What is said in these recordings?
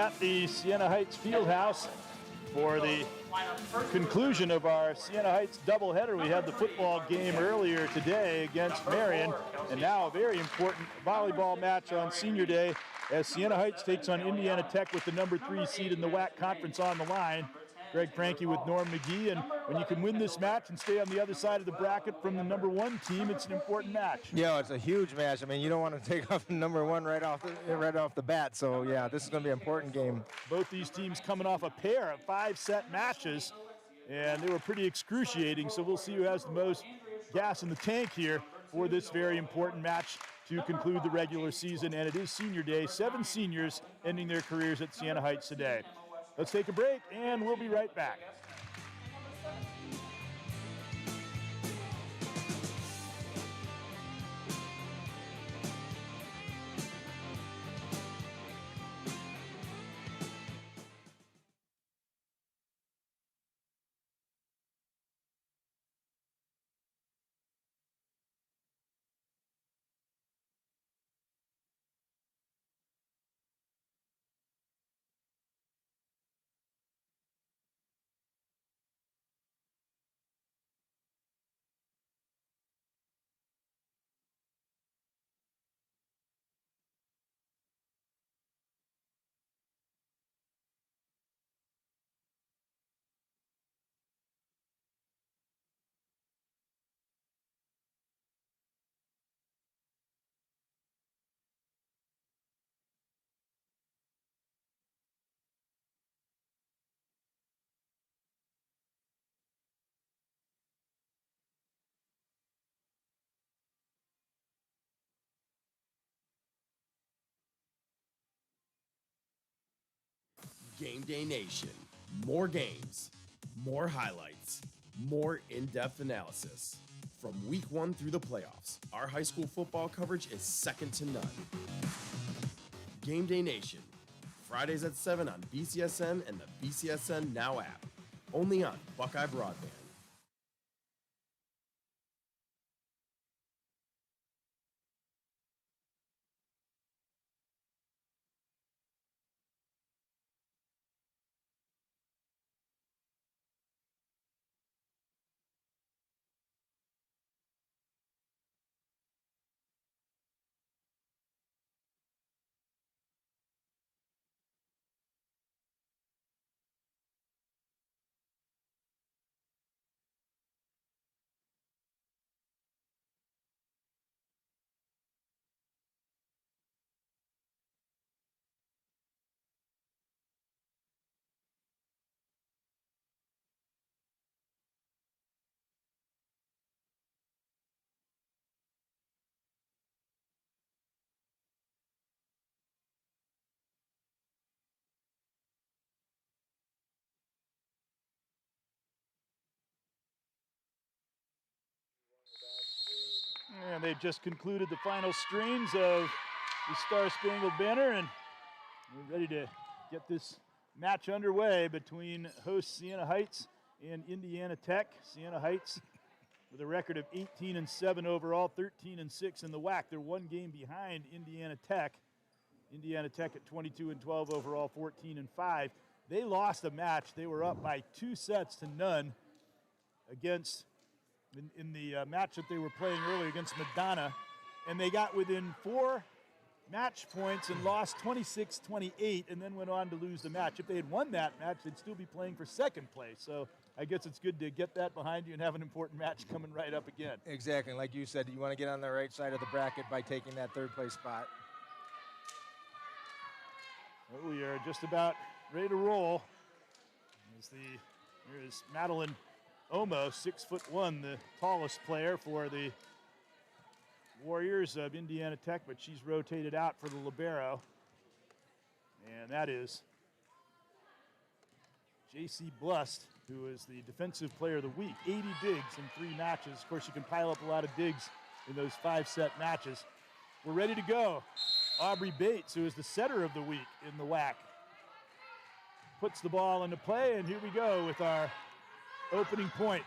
at the Siena Heights Fieldhouse for the conclusion of our Siena Heights doubleheader. We had the football game earlier today against Marion, and now a very important volleyball match on Senior Day as Siena Heights takes on Indiana Tech with the number 3 seed in the WAC conference on the line. Greg Franke with Norm McGee, and when you can win this match and stay on the other side of the bracket from the number 1 team, it's an important match. Yeah, it's a huge match. I mean, you don't want to take off number 1 right off the bat. So yeah, this is going to be an important game. Both these teams coming off a pair of 5-set matches, and they were pretty excruciating. So we'll see who has the most gas in the tank here for this very important match to conclude the regular season. And it is Senior Day. 7 seniors ending their careers at Siena Heights today. Let's take a break, and we'll be right back. Game Day Nation. More games, more highlights, more in-depth analysis. From week 1 through the playoffs, our high school football coverage is second to none. Game Day Nation. Fridays at 7 on BCSN and the BCSN Now app. Only on Buckeye Broadband. And they've just concluded the final strains of the Star Spangled Banner, and we're ready to get this match underway between host Siena Heights and Indiana Tech. Siena Heights with a record of 18-7 overall, 13-6 in the WAC. They're 1 game behind Indiana Tech. Indiana Tech at 22-12 overall, 14-5. They lost a match. They were up by 2 sets to none against in the match that they were playing earlier against Madonna, and they got within 4 match points and lost 26-28 and then went on to lose the match. If they had won that match, they'd still be playing for 2nd place. So I guess it's good to get that behind you and have an important match coming right up again. Exactly. Like you said, you want to get on the right side of the bracket by taking that 3rd place spot. Well, we are just about ready to roll. Here is Madeline Omo, 6'1", the tallest player for the Warriors of Indiana Tech, but she's rotated out for the libero. And that is J.C. Blust, who is the defensive player of the week. 80 digs in 3 matches. Of course, you can pile up a lot of digs in those 5-set matches. We're ready to go. Aubrey Bates, who is the setter of the week in the WAC, puts the ball into play, and here we go with our opening point.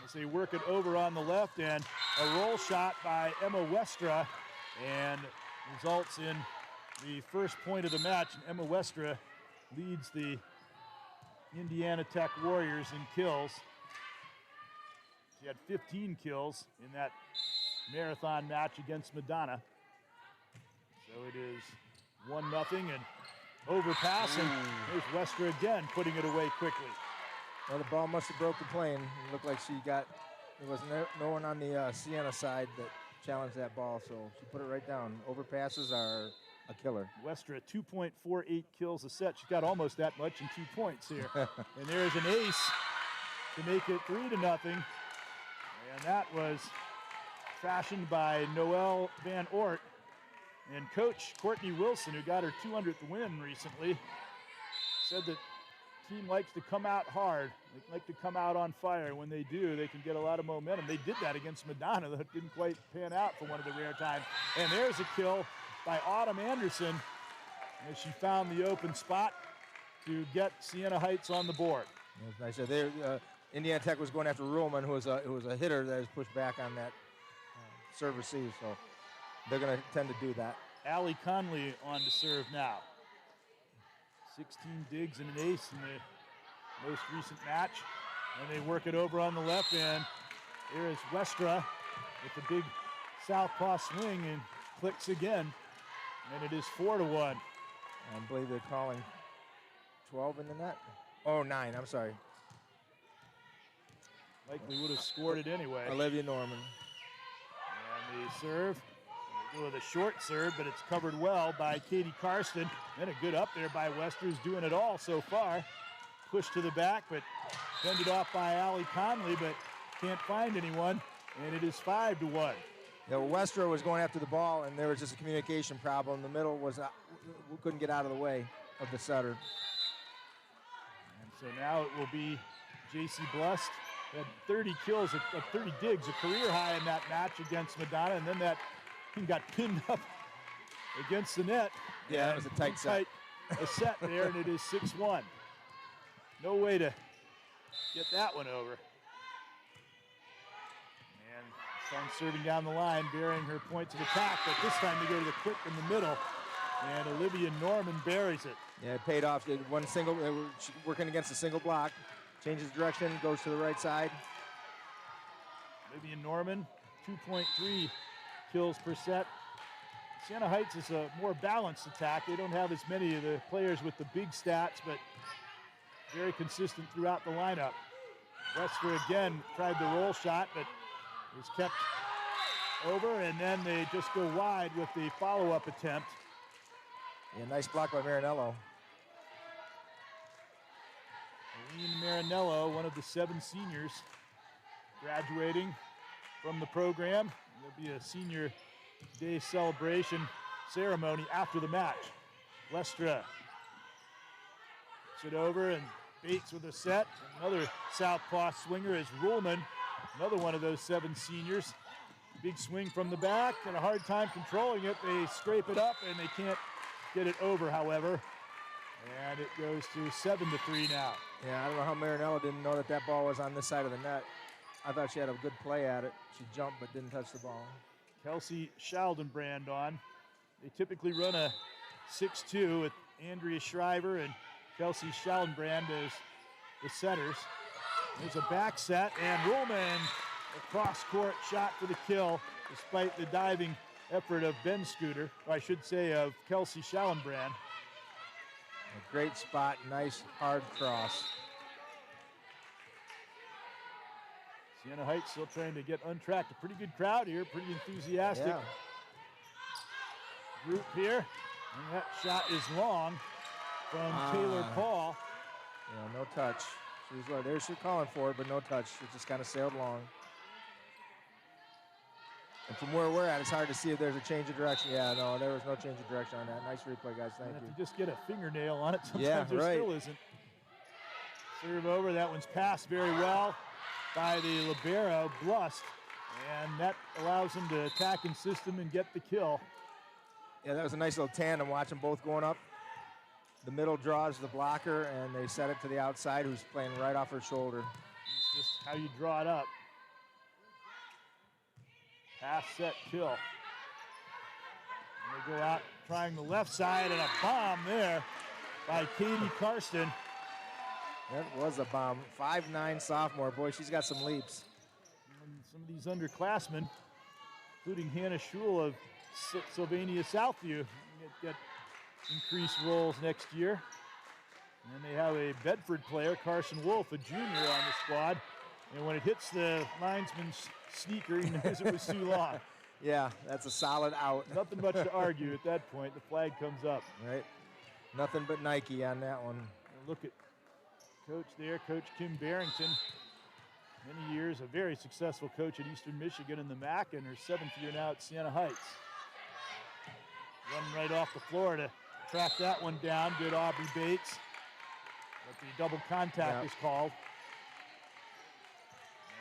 As they work it over on the left, and a roll shot by Emma Westra, and results in the first point of the match, and Emma Westra leads the Indiana Tech Warriors in kills. She had 15 kills in that marathon match against Madonna. So it is 1-0 and overpass, and there's Westra again putting it away quickly. Well, the ball must have broke the plane. It looked like there was no one on the Siena side that challenged that ball, so she put it right down. Overpasses are a killer. Westra 2.48 kills a set. She's got almost that much in 2 points here. And there's an ace to make it 3-0. And that was fashioned by Noelle Van Oort. And coach Courtney Wilson, who got her 200th win recently, said that team likes to come out hard. They like to come out on fire. When they do, they can get a lot of momentum. They did that against Madonna. That didn't quite pan out for one of the rare times. And there's a kill by Autumn Anderson as she found the open spot to get Siena Heights on the board. As I said, Indiana Tech was going after Ruhlman, who was a hitter that was pushed back on that serve receive. So they're going to tend to do that. Allie Conley on to serve now. 16 digs and an ace in the most recent match. And they work it over on the left end. Here is Westra with the big southpaw swing and clicks again. And it is 4-1. I believe they're calling 12 in the net. Oh, 9, I'm sorry. Likely would have scored it anyway. Olivia Norman. And the serve. They go with a short serve, but it's covered well by Katie Karsten. Then a good up there by Westra, who's doing it all so far. Pushed to the back, but fended off by Allie Conley, but can't find anyone. And it is 5-1. Yeah, well, Westra was going after the ball, and there was just a communication problem. The middle was couldn't get out of the way of the setter. And so now it will be J.C. Blust. Had 30 kills, 30 digs, a career high in that match against Madonna, and then that he got pinned up against the net. Yeah, that was a tight set. A set there, and it is 6-1. No way to get that one over. And Sun serving down the line, bearing her points of attack, but this time they go to the quick in the middle, and Olivia Norman buries it. Yeah, it paid off. They were working against a single block. Changes direction, goes to the right side. Olivia Norman, 2.3 kills per set. Siena Heights is a more balanced attack. They don't have as many of the players with the big stats, but very consistent throughout the lineup. Westra again tried the roll shot, but was kept over, and then they just go wide with the follow-up attempt. Yeah, nice block by Marinello. Aline Marinello, one of the 7 seniors graduating from the program. There'll be a senior day celebration ceremony after the match. Westra puts it over, and Bates with a set. Another southpaw swinger is Ruhlman, another one of those 7 seniors. Big swing from the back and a hard time controlling it. They scrape it up and they can't get it over, however. And it goes to 7-3 now. Yeah, I don't know how Marinello didn't know that ball was on this side of the net. I thought she had a good play at it. She jumped but didn't touch the ball. Kelsey Schaldenbrand on. They typically run a 6-2 with Andrea Shriver and Kelsey Schaldenbrand as the setters. There's a back set, and Ruhlman, a cross-court shot for the kill, despite the diving effort of Ben Scooter, or I should say of Kelsey Schallenbrand. A great spot, nice hard cross. Siena Heights still trying to get untracked. A pretty good crowd here, pretty enthusiastic group here. And that shot is long from Taylor Paul. Yeah, no touch. There's her calling for it, but no touch. It just kind of sailed long. And from where we're at, it's hard to see if there's a change of direction. Yeah, no, there was no change of direction on that. Nice replay, guys. Thank you. If you just get a fingernail on it, sometimes there still isn't. Serve over. That one's passed very well by the libero, Blust. And that allows him to attack in system and get the kill. Yeah, that was a nice little tandem, watching both going up. The middle draws the blocker, and they set it to the outside, who's playing right off her shoulder. It's just how you draw it up. Pass, set, kill. They go out trying the left side, and a bomb there by Katie Karsten. That was a bomb. 5'9" sophomore. Boy, she's got some leaps. And some of these underclassmen, including Hannah Schul of Sylvania Southview, get increased roles next year. And then they have a Bedford player, Carson Wolf, a junior on the squad. And when it hits the linesman's sneaker, he knows it was too long. Yeah, that's a solid out. Nothing much to argue at that point. The flag comes up. Right. Nothing but Nike on that one. And look at coach there, Coach Kim Barrington. Many years, a very successful coach at Eastern Michigan in the MAC, and her 7th year now at Siena Heights. Run right off the floor to track that one down. Good Aubrey Bates. But the double contact is called.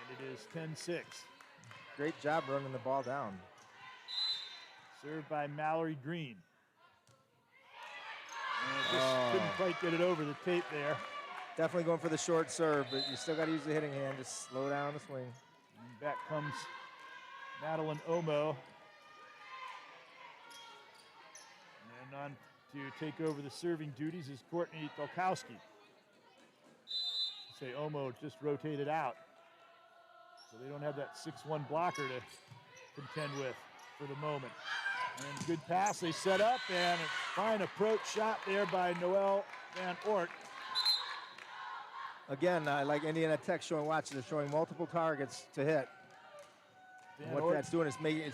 And it is 10-6. Great job running the ball down. Served by Mallory Green. And just couldn't quite get it over the tape there. Definitely going for the short serve, but you still got to use the hitting hand. Just slow down the swing. And back comes Madeline Omo. And on to take over the serving duties is Courtney Dolkowski. Say Omo just rotated out. So they don't have that 6'1" blocker to contend with for the moment. And good pass they set up, and a fine approach shot there by Noelle Van Ort. Again, I like Indiana Tech showing, watch, they're showing multiple targets to hit. And what that's doing is making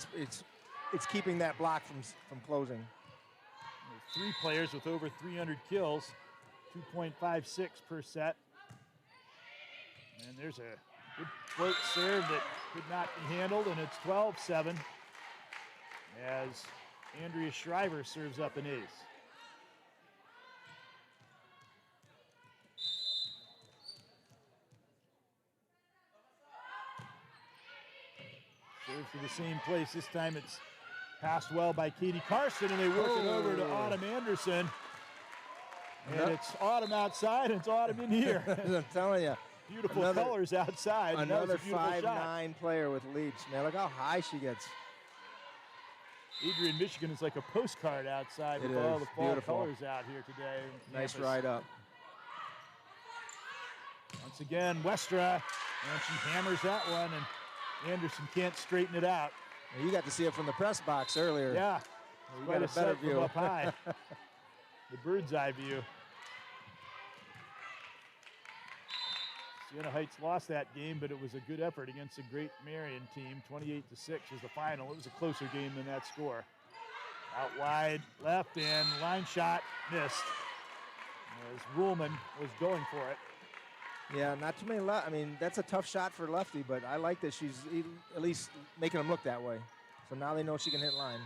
it's keeping that block from closing. There's 3 players with over 300 kills, 2.56 per set. And there's a good float serve that could not be handled, and it's 12-7 as Andrea Shriver serves up an ace. Serves to the same place. This time it's passed well by Katie Karsten, and they work it over to Autumn Anderson. And it's Autumn outside, and it's Autumn in here. I'm telling you. Beautiful colors outside. Another 5'9" player with leaps. Man, look how high she gets. Adrian, Michigan is like a postcard outside with all the fall colors out here today. Nice ride up. Once again, Westra, and she hammers that one, and Anderson can't straighten it out. Well, you got to see it from the press box earlier. Yeah, you got a better view up high. The bird's eye view. Siena Heights lost that game, but it was a good effort against a great Marion team. 28-6 was the final. It was a closer game than that score. Out wide, left, and line shot missed as Ruhlman was going for it. Yeah, not too many I mean, that's a tough shot for lefty, but I like that she's at least making them look that way. So now they know she can hit line.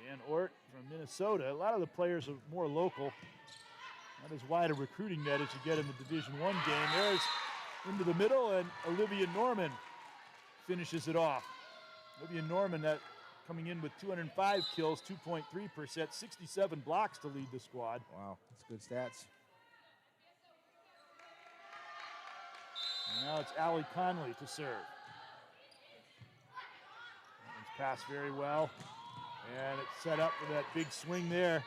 Van Ort from Minnesota. A lot of the players are more local. Not as wide a recruiting net as you get in the Division I game. There's into the middle, and Olivia Norman finishes it off. Olivia Norman coming in with 205 kills, 2.3%, 67 blocks to lead the squad. Wow, that's good stats. And now it's Allie Conley to serve. It's passed very well, and it's set up for that big swing there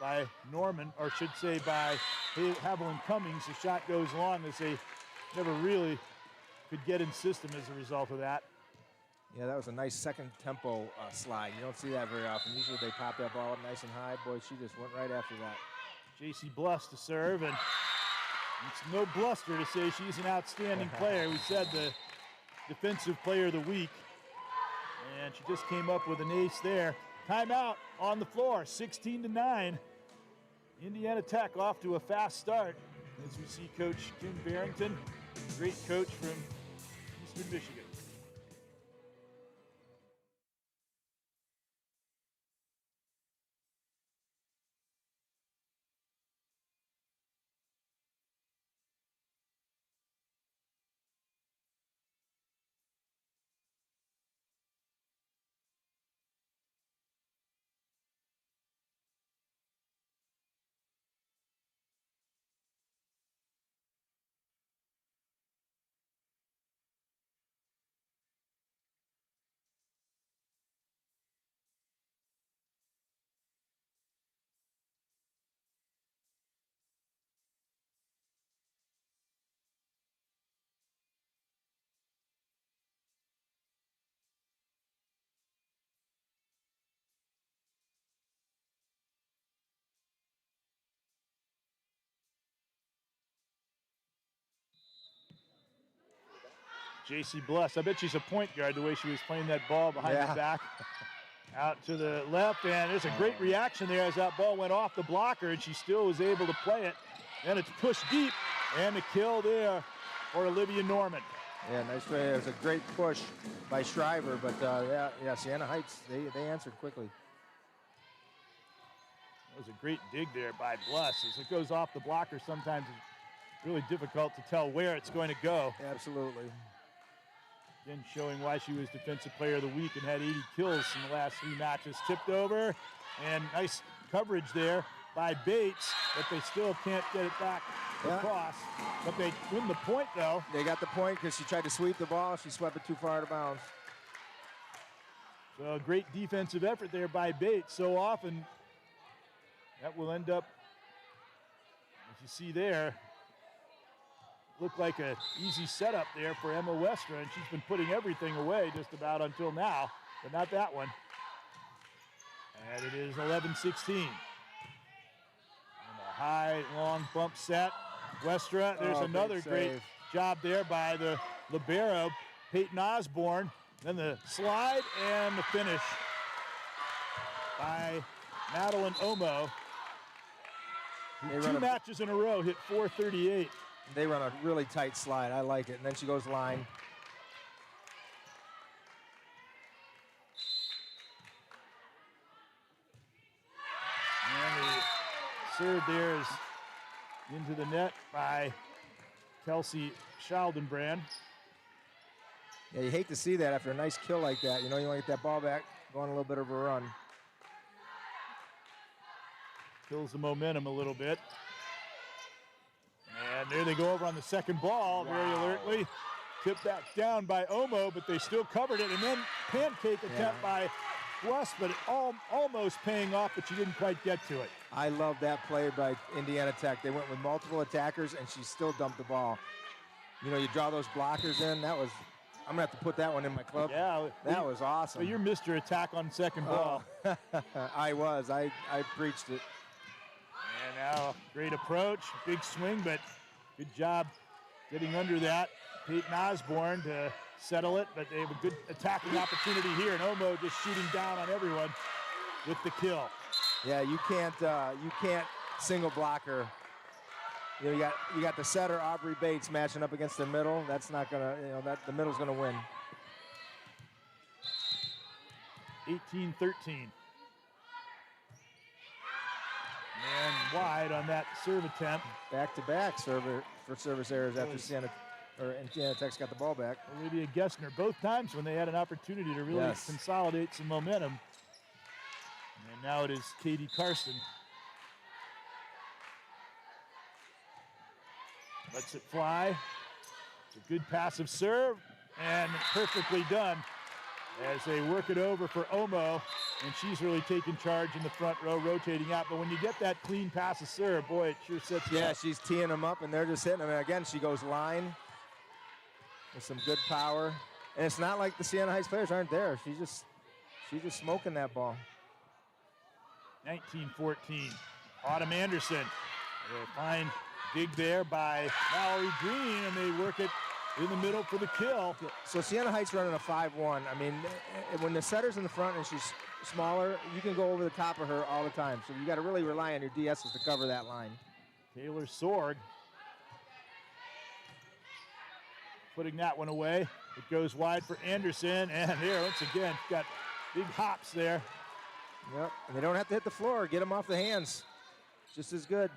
by Norman, or should say by Haviland Cummings. The shot goes long as they never really could get in system as a result of that. Yeah, that was a nice second tempo slide. You don't see that very often. Usually they pop that ball up nice and high. Boy, she just went right after that. J.C. Bluss to serve, and it's no bluster to say she's an outstanding player. We said the defensive player of the week, and she just came up with an ace there. Timeout on the floor, 16-9. Indiana Tech off to a fast start as we see Coach Kim Barrington, great coach from Eastern Michigan. J.C. Bless. I bet she's a point guard the way she was playing that ball behind her back. Out to the left, and there's a great reaction there as that ball went off the blocker, and she still was able to play it. And it's pushed deep, and the kill there for Olivia Norman. Yeah, nice try. It was a great push by Shriver, but yeah, Siena Heights, they answered quickly. That was a great dig there by Bless. As it goes off the blocker, sometimes it's really difficult to tell where it's going to go. Absolutely. Again, showing why she was Defensive Player of the Week and had 80 kills in the last 3 matches. Tipped over, and nice coverage there by Bates, but they still can't get it back across. But they win the point, though. They got the point because she tried to sweep the ball. She swept it too far out of bounds. So a great defensive effort there by Bates. So often that will end up, as you see there, look like an easy setup there for Emma Westra, and she's been putting everything away just about until now, but not that one. And it is 11-16. And a high, long bump set. Westra, there's another great job there by the libero, Peyton Osborne. Then the slide and the finish by Madeline Omo. 2 matches in a row hit 438. They run a really tight slide. I like it. And then she goes line. And the serve there is into the net by Kelsey Schaldenbrand. Yeah, you hate to see that after a nice kill like that. You know, you want to get that ball back, go on a little bit of a run. Kills the momentum a little bit. And there they go over on the second ball very alertly. Tipped back down by Omo, but they still covered it. And then pancake attempt by West, but it almost paying off, but she didn't quite get to it. I love that play by Indiana Tech. They went with multiple attackers, and she still dumped the ball. You know, you draw those blockers in. That was, I'm going to have to put that one in my club. Yeah. That was awesome. Well, you're Mr. Attack on second ball. I was. I preached it. And now great approach, big swing, but good job getting under that. Peyton Osborne to settle it, but they have a good attacking opportunity here, and Omo just shooting down on everyone with the kill. Yeah, you can't single blocker. You know, you got the setter Aubrey Bates matching up against the middle. That's not gonna, you know, the middle's gonna win. 18-13. And wide on that serve attempt. Back-to-back service errors after Indiana Tech's got the ball back. Olivia Gessner, both times when they had an opportunity to really consolidate some momentum. And now it is Katie Karsten. Lets it fly. It's a good passive serve, and perfectly done as they work it over for Omo, and she's really taking charge in the front row, rotating out. But when you get that clean passive serve, boy, it sure sets you up. Yeah, she's teeing them up, and they're just hitting them. And again, she goes line with some good power. And it's not like the Siena Heights players aren't there. She's just smoking that ball. 19-14. Autumn Anderson. A fine dig there by Mallory Green, and they work it in the middle for the kill. So Siena Heights running a 5-1. I mean, when the setter's in the front and she's smaller, you can go over the top of her all the time. So you got to really rely on your DSs to cover that line. Taylor Sorg putting that one away. It goes wide for Anderson, and here, once again, got big hops there. Yep, and they don't have to hit the floor. Get them off the hands. Just as good.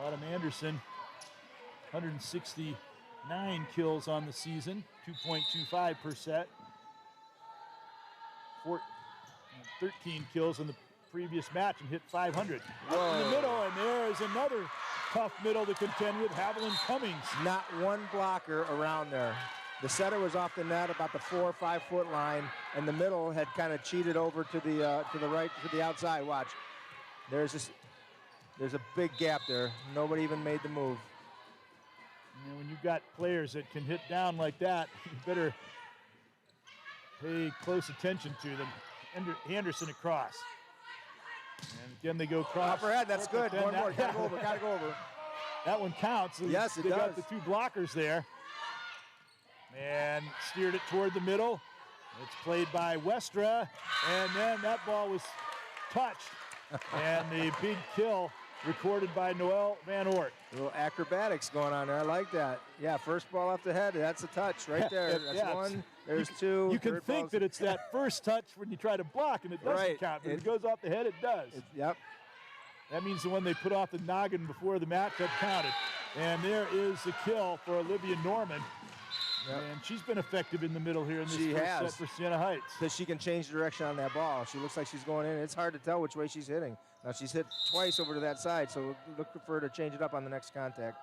Autumn Anderson, 169 kills on the season, 2.25 per set. 13 kills in the previous match and hit 500. Up in the middle, and there is another tough middle to contend with, Haviland Cummings. Not one blocker around there. The setter was off the net about the 4 or 5 foot line, and the middle had kind of cheated over to the right, to the outside. Watch. There's a big gap there. Nobody even made the move. And when you've got players that can hit down like that, you better pay close attention to them. Anderson across. And again, they go cross. Upper head, that's good. One more. Gotta go over. That one counts. Yes, it They got does. the 2 blockers there. And steered it toward the middle. It's played by Westra, and then that ball was touched. And the big kill recorded by Noelle Van Oort. A little acrobatics going on there. I like that. Yeah, first ball off the head. That's a touch right there. That's Yeah, one. There's two. You can Third think ball's- that it's that first touch when you try to block, and it doesn't Right. count. But if it goes off the head, it does. Yep. That means the one they put off the noggin before the matchup counted. And there is the kill for Olivia Norman. Yep. And she's been effective in the middle here in this She first has. set for Siena Heights. Because she can change direction on that ball. She looks like she's going in. It's hard to tell which way she's hitting. Now she's hit twice over to that side, so look for her to change it up on the next contact.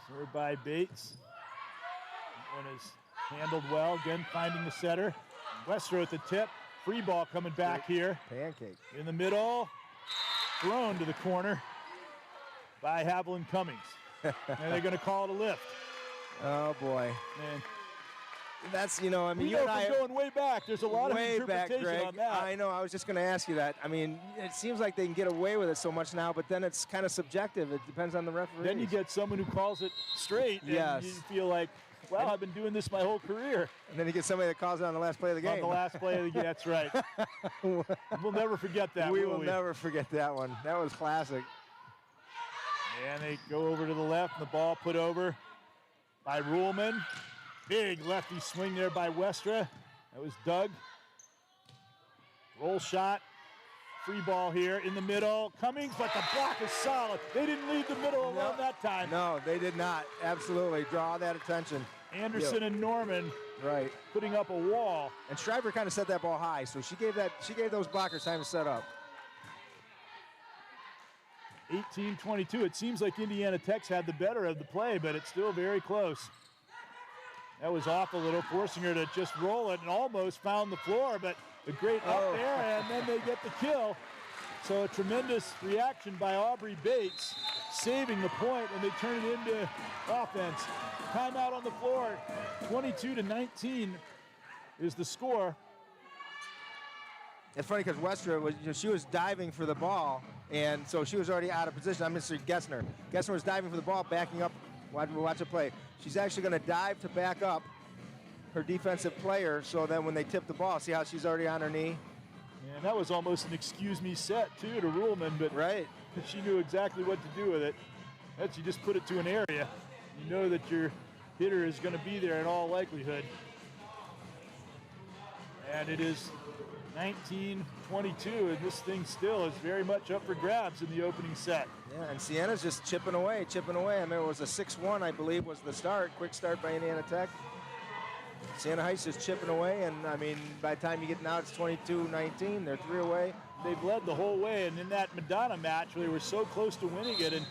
Served by Bates. That one is handled well. Again, finding the setter. Westro at the tip. Free ball coming back here. Pancake. In the middle. Thrown to the corner by Haviland Cummings. And they're going to call it a lift. Oh, boy. And That's, you know, I mean, we you know and I from going way back. There's a lot of way back, interpretation Greg. on that. I know. I was just going to ask you that. I mean, it seems like they can get away with it so much now, but then it's kind of subjective. It depends on the referee. Then you get someone who calls it straight, and Yes. you feel like, well, I've been doing this my whole career. And then you get somebody that calls it on the last play of the game. On the last play of the game, that's right. We'll never forget that, we will will never forget that one. That was classic. And they go over to the left, and the ball put over by Ruhlman. Big lefty swing there by Westra. That was Doug. Roll shot. Free ball here in the middle. Cummings, but the block is solid. They didn't leave the middle alone that time. No, they did not. Absolutely. Draw that attention. Anderson and Norman Right. putting up a wall. And Shriver kind of set that ball high, so she gave those blockers time to set up. 18-22. It seems like Indiana Tech's had the better of the play, but it's still very close. That was off a little, forcing her to just roll it, and almost found the floor, but a great up there, and then they get the kill. So a tremendous reaction by Aubrey Bates, saving the point, and they turn it into offense. Timeout on the floor. 22-19 is the score. It's funny because Westra was, she was diving for the ball, and so she was already out of position. I'm Mr. Gessner. Gessner was diving for the ball, backing up. Watch it play. She's actually going to dive to back up her defensive player, so then when they tip the ball, see how she's already on her knee? And that was almost an excuse me set, too, to Ruhlman, but Right. she knew exactly what to do with it. That's you just put it to an area. You know that your hitter is going to be there in all likelihood. And it is 19-22, and this thing still is very much up for grabs in the opening set. Yeah, and Siena's just chipping away. I mean, it was a 6-1, I believe, was the start. Quick start by Indiana Tech. Siena Heights is chipping away, and I mean, by the time you get now, it's 22-19. They're 3 away. They've led the whole way, and in that Madonna match, they were so close to winning it, and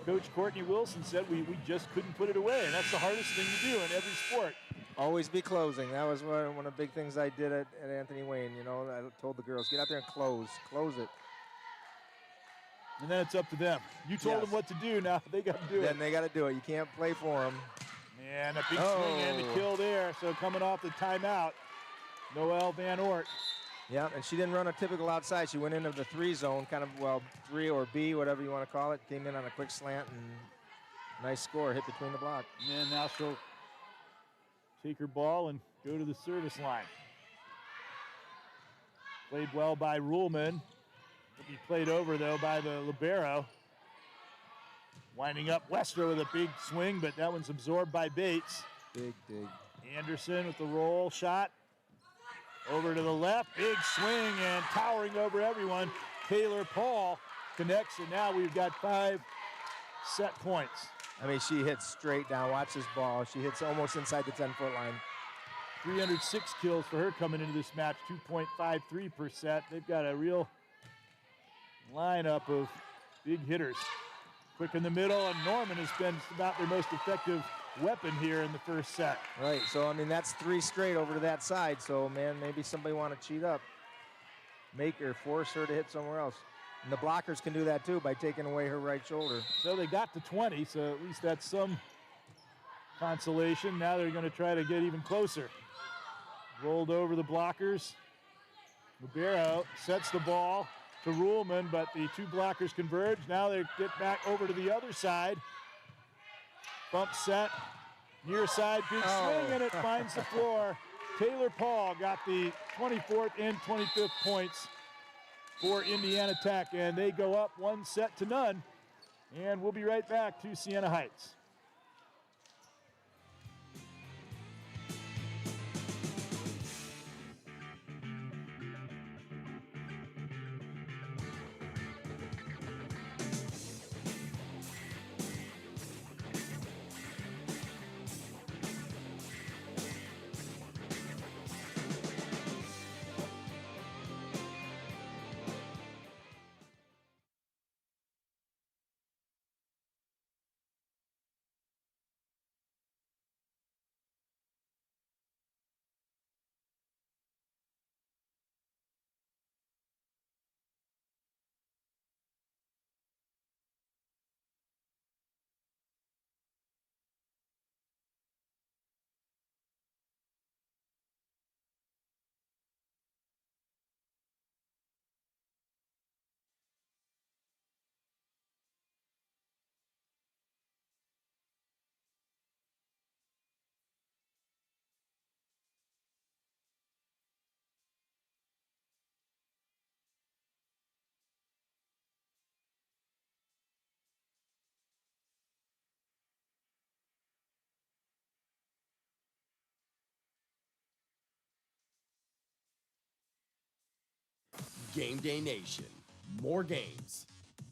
Coach Courtney Wilson said we just couldn't put it away, and that's the hardest thing to do in every sport. Always be closing. That was one of the big things I did at Anthony Wayne. You know, I told the girls, get out there and close it. And then it's up to them. You told them what to do, now they got to do it. Then they got to do it. You can't play for them. And a big swing and the kill there. So coming off the timeout, Noelle Van Oort. Yeah, and she didn't run a typical outside. She went into the 3 zone, kind of, well, 3 or B, whatever you want to call it. Came in on a quick slant and nice score, hit between the block. And now she'll take her ball and go to the service line. Played well by Ruhlman. Will be played over, though, by the libero. Winding up Wester with a big swing, but that one's absorbed by Bates. Big dig. Anderson with the roll shot. Over to the left, big swing and towering over everyone. Taylor Paul connects, and now we've got 5 set points. I mean, she hits straight down. Watch this ball. She hits almost inside the 10-foot line. 306 kills for her coming into this match, 2.53 per set. They've got a real lineup of big hitters. Quick in the middle, and Norman has been about their most effective weapon here in the first set. Right, so, I mean, that's 3 straight over to that side. So, man, maybe somebody want to cheat up. Make her, force her to hit somewhere else. And the blockers can do that, too, by taking away her right shoulder. So they got to 20, so at least that's some consolation. Now they're going to try to get even closer. Rolled over the blockers. Libero sets the ball. to Ruhlman, but the two blockers converge. Now they get back over to the other side. Bump set, near side, big swing, and it finds the floor. Taylor Paul got the 24th and 25th points for Indiana Tech, and they go up 1-0. And we'll be right back to Siena Heights. Game Day Nation. More games,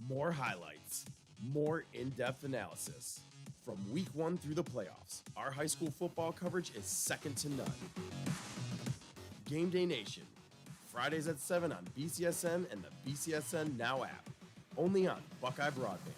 more highlights, more in-depth analysis. From week 1 through the playoffs, our high school football coverage is second to none. Game Day Nation. Fridays at 7 on BCSN and the BCSN Now app. Only on Buckeye Broadband.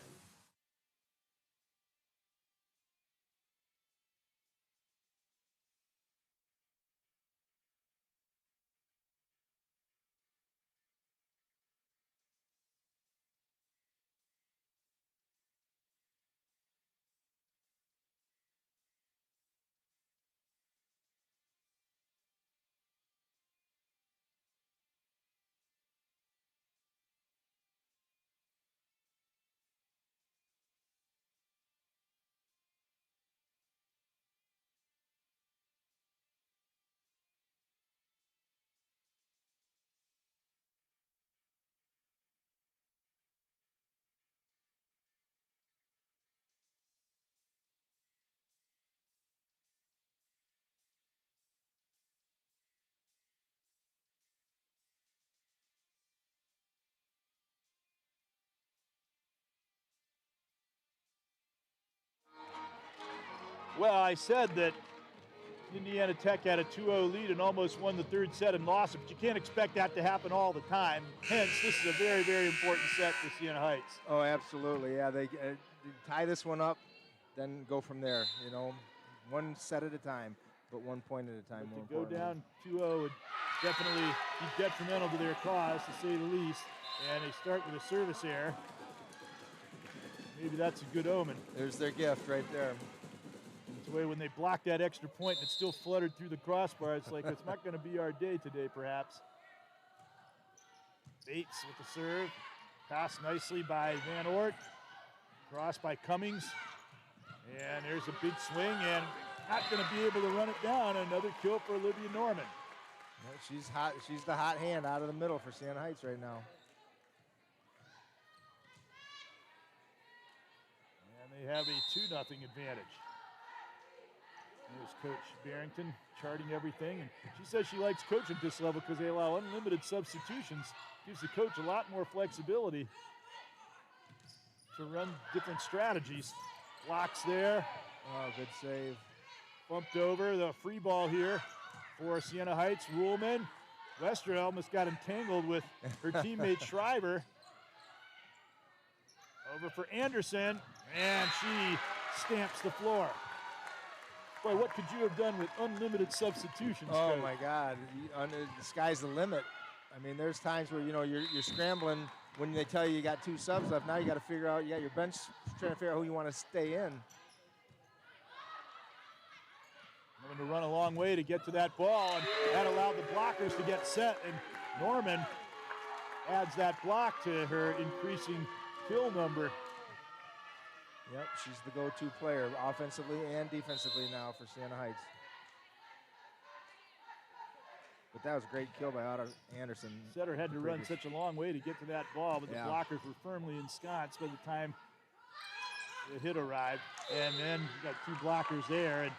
Well, I said that Indiana Tech had a 2-0 lead and almost won the third set and lost it, but you can't expect that to happen all the time. Hence, this is a very, very important set for Siena Heights. Oh, absolutely. Yeah, they tie this one up, then go from there. You know, one set at a time, but 1 point at a time. But to go down 2-0 would definitely be detrimental to their cause, to say the least. And they start with a service error. Maybe that's a good omen. There's their gift right there. It's the way when they block that extra point and it still fluttered through the crossbar, it's like it's not going to be our day today, perhaps. Bates with the serve. Passed nicely by Van Oort. Cross by Cummings. And there's a big swing, and not going to be able to run it down. Another kill for Olivia Norman. Well, she's hot. She's the hot hand out of the middle for Siena Heights right now. And they have a 2-0 advantage. There's Coach Barrington charting everything, and she says she likes coaching at this level because they allow unlimited substitutions. Gives the coach a lot more flexibility to run different strategies. Blocks there. Oh, good save. Bumped over. The free ball here for Siena Heights. Ruhlman. Wester almost got entangled with her teammate Schreiber. Over for Anderson, and she stamps the floor. Boy, what could you have done with unlimited substitutions, Oh, Coach? my God. The sky's the limit. I mean, there's times where, you know, you're scrambling when they tell you got 2 subs left. Now you got to figure out, you got your bench trying to figure out who you want to stay in. Having to run a long way to get to that ball, and that allowed the blockers to get set, and Norman adds that block to her increasing kill number. Yep, she's the go-to player offensively and defensively now for Siena Heights. But that was a great kill by Otto Anderson. Setter had to run such a long way to get to that ball, but the blockers were firmly ensconced by the time the hit arrived. And then you got two blockers there, and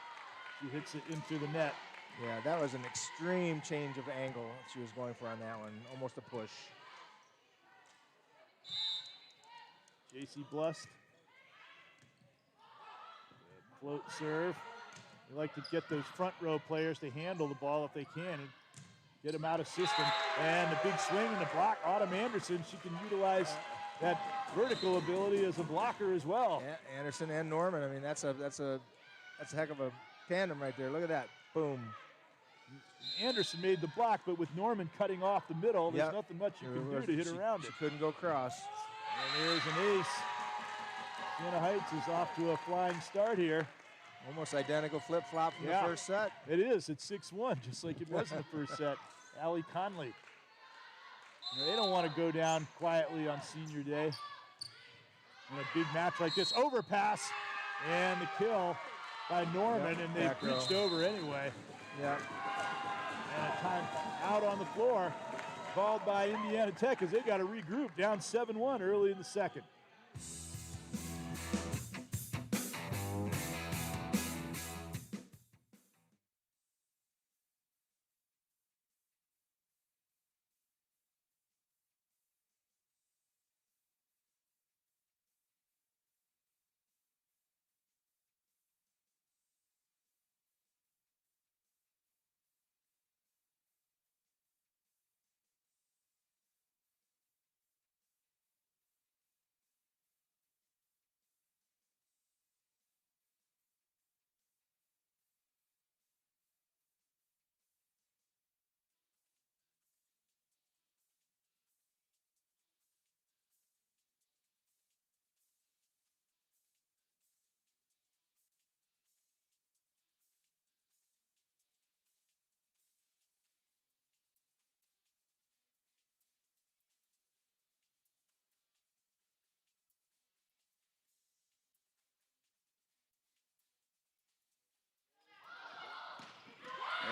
she hits it into the net. Yeah, that was an extreme change of angle she was going for on that one. Almost a push. JC Blust. Float serve. You like to get those front row players to handle the ball if they can and get them out of system. And the big swing and the block. Autumn Anderson, she can utilize that vertical ability as a blocker as well. Yeah, Anderson and Norman. I mean, that's a heck of a tandem right there. Look at that. Boom. Anderson made the block, but with Norman cutting off the middle, there's nothing much you can do to hit around it. She couldn't go cross. And there's an ace. Siena Heights is off to a flying start here. Almost identical flip-flop from the first set. It is. It's 6-1, just like it was in the first set. Allie Conley. Now, they don't want to go down quietly on senior day. In a big match like this, overpass, and the kill by Norman, and they reached over anyway. Yeah. And a time out on the floor called by Indiana Tech as they got to regroup, down 7-1 early in the second.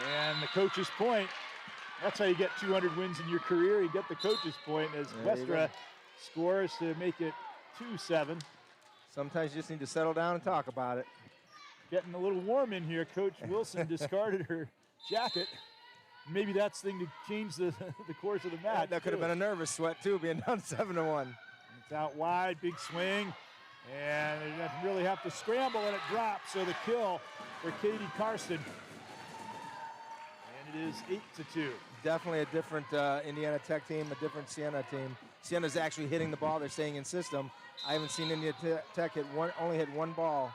And the coach's point, that's how you get 200 wins in your career. You get the coach's point as Westra scores to make it 2-7. Sometimes you just need to settle down and talk about it. Getting a little warm in here. Coach Wilson discarded her jacket. Maybe that's the thing to change the course of the match. That could have been a nervous sweat too, being down 7-1. It's out wide, big swing. And they really have to scramble and it drops. So the kill for Katie Karsten. It is 8-2. Definitely a different Indiana Tech team, a different Siena team. Siena's actually hitting the ball. They're staying in system. I haven't seen Indiana Tech only hit one ball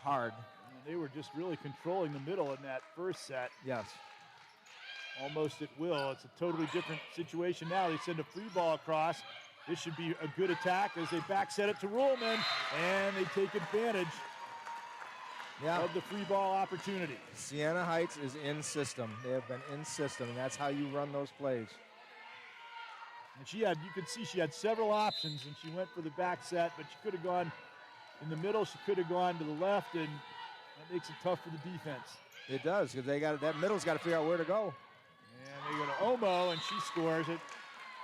hard. And they were just really controlling the middle in that first set. Yes. Almost at will. It's a totally different situation now. They send a free ball across. This should be a good attack as they back set it to Ruhlman, and they take advantage of the free ball opportunity. Siena Heights is in system. They have been in system, and that's how you run those plays. And you could see she had several options, and she went for the back set, but she could have gone in the middle. She could have gone to the left, and that makes it tough for the defense. It does, because that middle's got to figure out where to go. And they go to Omo, and she scores it.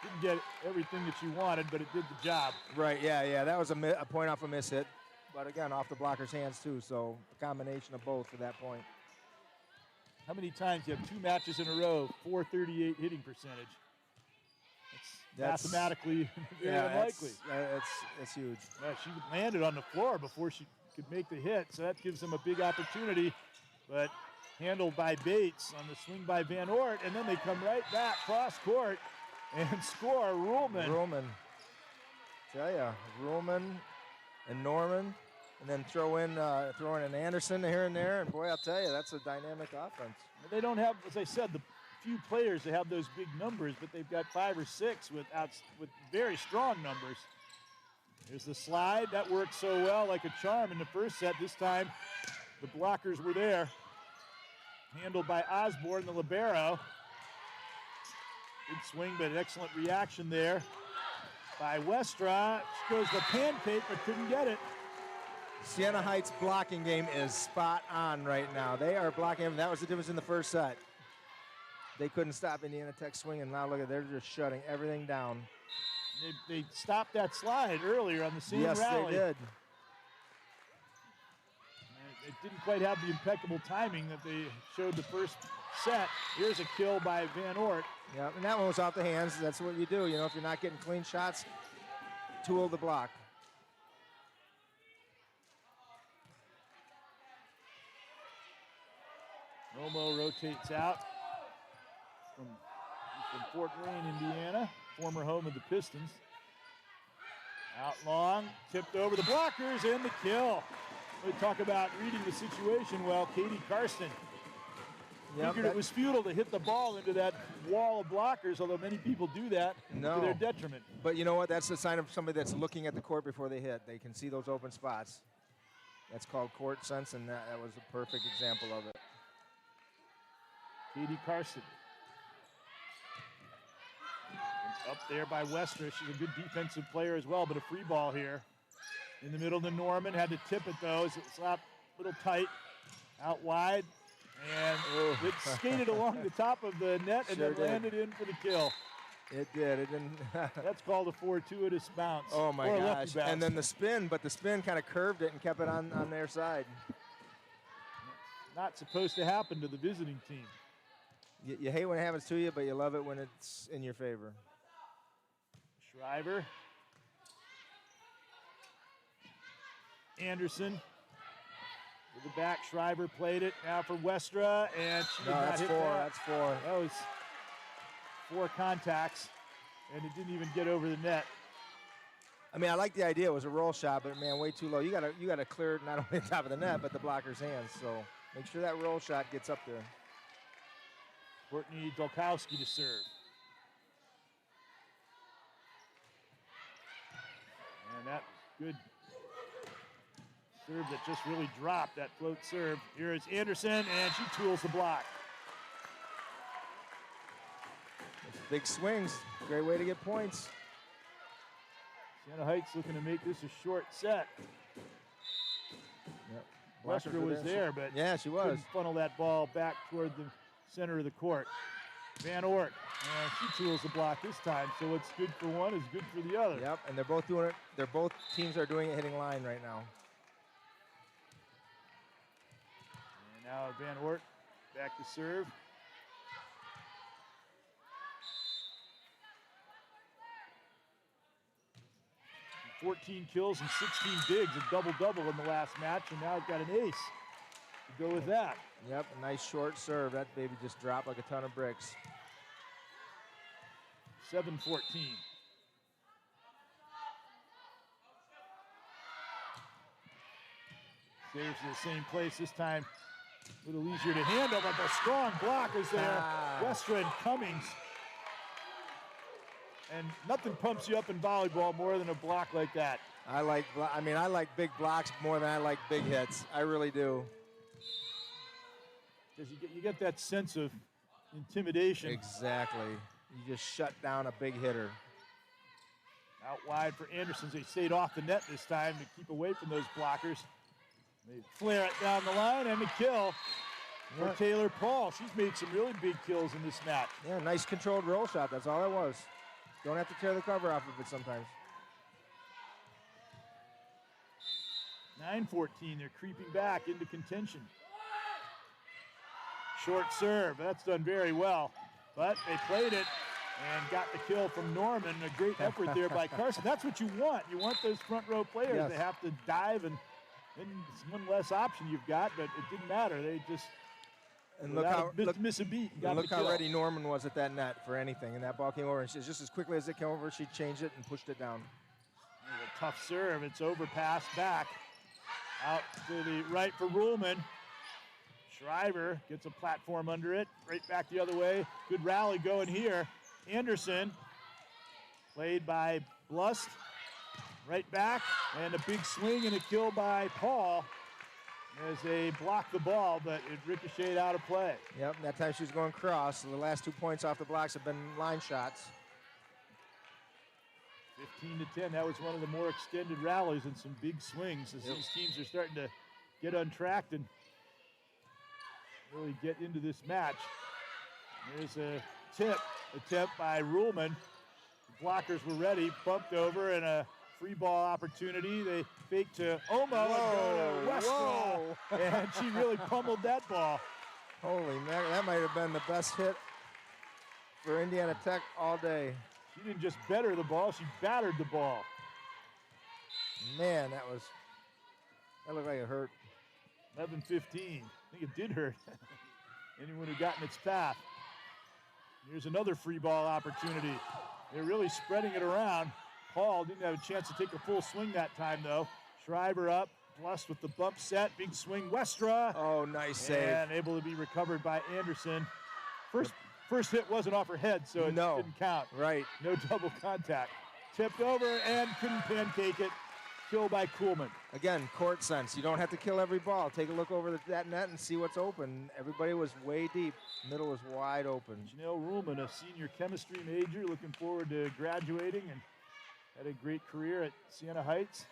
Didn't get everything that she wanted, but it did the job. Right, yeah. That was a point off a miss hit. But again, off the blocker's hands too, so a combination of both for that point. How many times you have two matches in a row, 438 hitting percentage? That's mathematically very unlikely. It's huge. Yeah, she landed on the floor before she could make the hit, so that gives them a big opportunity. But handled by Bates on the swing by Van Oort, and then they come right back cross court and score. Ruhlman. Tell ya, Ruhlman and Norman. And then throw in an Anderson here and there, and boy, I'll tell you, that's a dynamic offense. They don't have, as I said, the few players that have those big numbers, but they've got 5 or 6 with very strong numbers. There's the slide that worked so well, like a charm in the first set. This time, the blockers were there, handled by Osborne, the libero. Good swing, but an excellent reaction there by Westra. She goes the pancake, but couldn't get it. Siena Heights' blocking game is spot on right now. They are blocking him. That was the difference in the first set. They couldn't stop Indiana Tech swinging. Now look at, they're just shutting everything down. They stopped that slide earlier on the same yes, rally. Yes, they did. It didn't quite have the impeccable timing that they showed the first set. Here's a kill by Van Ort. Yeah, and that one was off the hands. That's what you do. You know, if you're not getting clean shots, tool the block. Romo rotates out from Fort Wayne, Indiana, former home of the Pistons. Out long, tipped over the blockers, and the kill. We talk about reading the situation well. Katie Karsten figured it was futile to hit the ball into that wall of blockers, although many people do that to their detriment. But you know what? That's a sign of somebody that's looking at the court before they hit. They can see those open spots. That's called court sense, and that was a perfect example of it. Katie Karsten. Up there by Westra. She's a good defensive player as well, but a free ball here. In the middle to Norman. Had to tip it, though. It slapped a little tight. Out wide. And it skated along the top of the net and then landed in for the kill. It did. It didn't. That's called a fortuitous bounce. Oh, my or gosh. Bounce. And then the spin, but the spin kind of curved it and kept it on their side. Not supposed to happen to the visiting team. You hate when it happens to you, but you love it when it's in your favor. Shriver. Anderson. With the back, Shriver played it. Now for Westra, and she did not hit that. That's four. That was 4 contacts, and it didn't even get over the net. I mean, I like the idea. It was a roll shot, but man, way too low. You gotta clear not only the top of the net, but the blocker's hands. So make sure that roll shot gets up there. Courtney Dolkowski to serve. And that good serve that just really dropped, that float serve. Here is Anderson, and she tools the block. Big swings, great way to get points. Siena Heights looking to make this a short set. Yep. Westra was there, but yeah, she was. Couldn't funnel that ball back toward the center of the court. Van Ort, and she tools the block this time, so what's good for one is good for the other. Yep, and they're both doing it. Both teams are doing it hitting line right now. And now Van Ort back to serve. And 14 kills and 16 digs, a double-double in the last match, and now I've got an ace to go with that. Yep, a nice short serve. That baby just dropped like a ton of bricks. 7-14. Saves to the same place this time. A little easier to handle, but the strong block is there. Westra and Cummings. And nothing pumps you up in volleyball more than a block like that. I like big blocks more than I like big hits. I really do. Because you get that sense of intimidation. Exactly. You just shut down a big hitter. Out wide for Anderson. They stayed off the net this time to keep away from those blockers. They flare it down the line and a kill for Taylor Paul. She's made some really big kills in this match. Yeah, nice controlled roll shot. That's all it was. Don't have to tear the cover off of it sometimes. 9-14. They're creeping back into contention. Short serve. That's done very well. But they played it and got the kill from Norman. A great effort there by Carson. That's what you want. You want those front row players. Yes. They have to dive, and then it's one less option you've got, but it didn't matter. They just miss a beat. Look how ready Norman was at that net for anything. And that ball came over, and just as quickly as it came over, she changed it and pushed it down. A tough serve. It's overpass back. Out to the right for Ruhlman. Shriver gets a platform under it, right back the other way. Good rally going here. Anderson, played by Blust, right back, and a big swing and a kill by Paul. as they blocked the ball, but it ricocheted out of play. Yep, that time she was going cross. So the last 2 points off the blocks have been line shots. 15-10, that was one of the more extended rallies and some big swings as these teams are starting to get untracked and really get into this match. There's a tip attempt by Ruhlman. The blockers were ready, bumped over, and a free ball opportunity. They fake to Omo and go to Westra, and she really pummeled that ball. Holy man, that might have been the best hit for Indiana Tech all day. She didn't just better the ball, she battered the ball. Man, that looked like it hurt. 11-15. I think it did hurt anyone who got in its path. Here's another free ball opportunity. They're really spreading it around. Paul didn't have a chance to take a full swing that time, though. Schreiber up, blessed with the bump set. Big swing, Westra. Oh, nice save. And able to be recovered by Anderson. First hit wasn't off her head, so it didn't count. Right. No double contact. Tipped over and couldn't pancake it. Kill by Kuhlman. Again, court sense. You don't have to kill every ball. Take a look over that net and see what's open. Everybody was way deep. Middle was wide open. Janelle Ruhlman, a senior chemistry major, looking forward to graduating and had a great career at Siena Heights.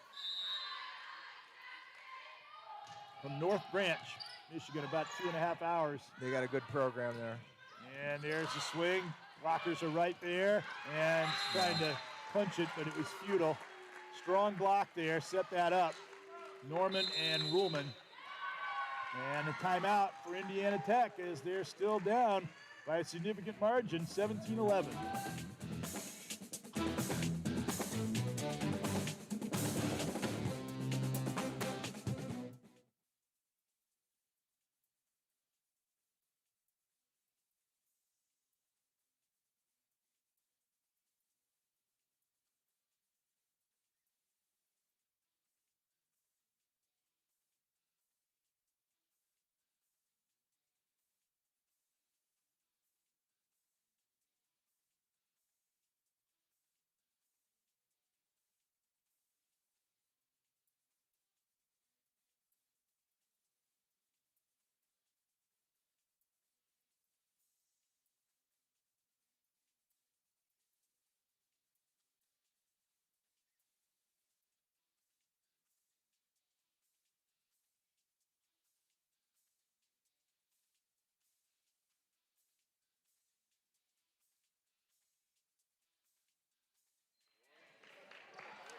From North Branch, Michigan, about 2.5 hours. They got a good program there. And there's the swing. Blockers are right there and trying to punch it, but it was futile. Strong block there, set that up. Norman and Ruhlman. And a timeout for Indiana Tech as they're still down by a significant margin, 17-11.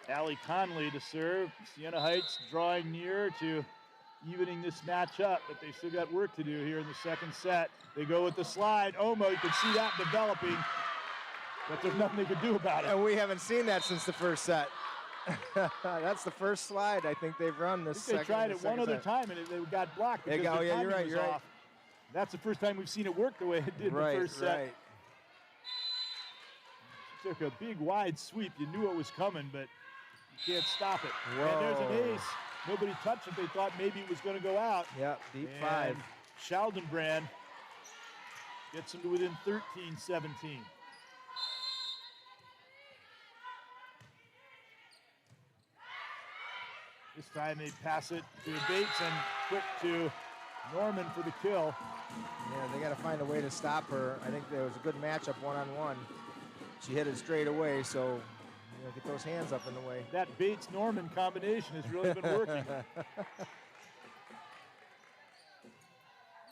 Allie Conley to serve. Siena Heights drawing near to evening this match up, but they still got work to do here in the second set. They go with the slide. Omo, you can see that developing, but there's nothing they could do about it. And we haven't seen that since the first set. That's the first slide I think they've run this second. They tried it one other time and they got blocked because the timing was off. That's the first time we've seen it work the way it did in the first set. Right. She took a big wide sweep. You knew it was coming, but you can't stop it. Whoa. And there's an ace. Nobody touched it. They thought maybe it was going to go out. Yep, deep and five. Schaldenbrand gets them to within 13-17. This time they pass it to Bates and quick to Norman for the kill. Yeah, they got to find a way to stop her. I think there was a good matchup one-on-one. She hit it straight away, so get those hands up in the way. That Bates-Norman combination has really been working.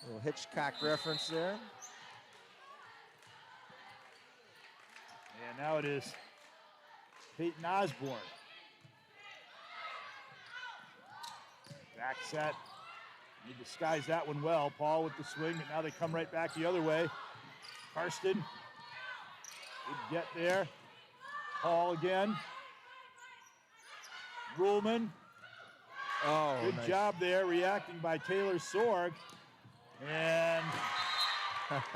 Little Hitchcock reference there. And now it is Peyton Osborne. Back set. He disguised that one well. Paul with the swing, but now they come right back the other way. Karsten would get there. Paul again. Ruhlman. Oh, good nice job there, reacting by Taylor Sorg. And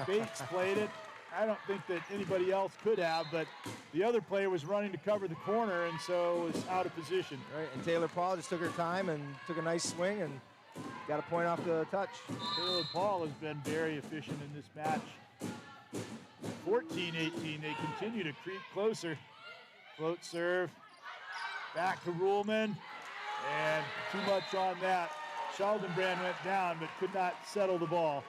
Bates played it. I don't think that anybody else could have, but the other player was running to cover the corner and so was out of position. Right, and Taylor Paul just took her time and took a nice swing and got a point off the touch. Taylor Paul has been very efficient in this match. 14-18, they continue to creep closer. Float serve, back to Ruhlman, and too much on that. Schaldenbrand went down, but could not settle the ball.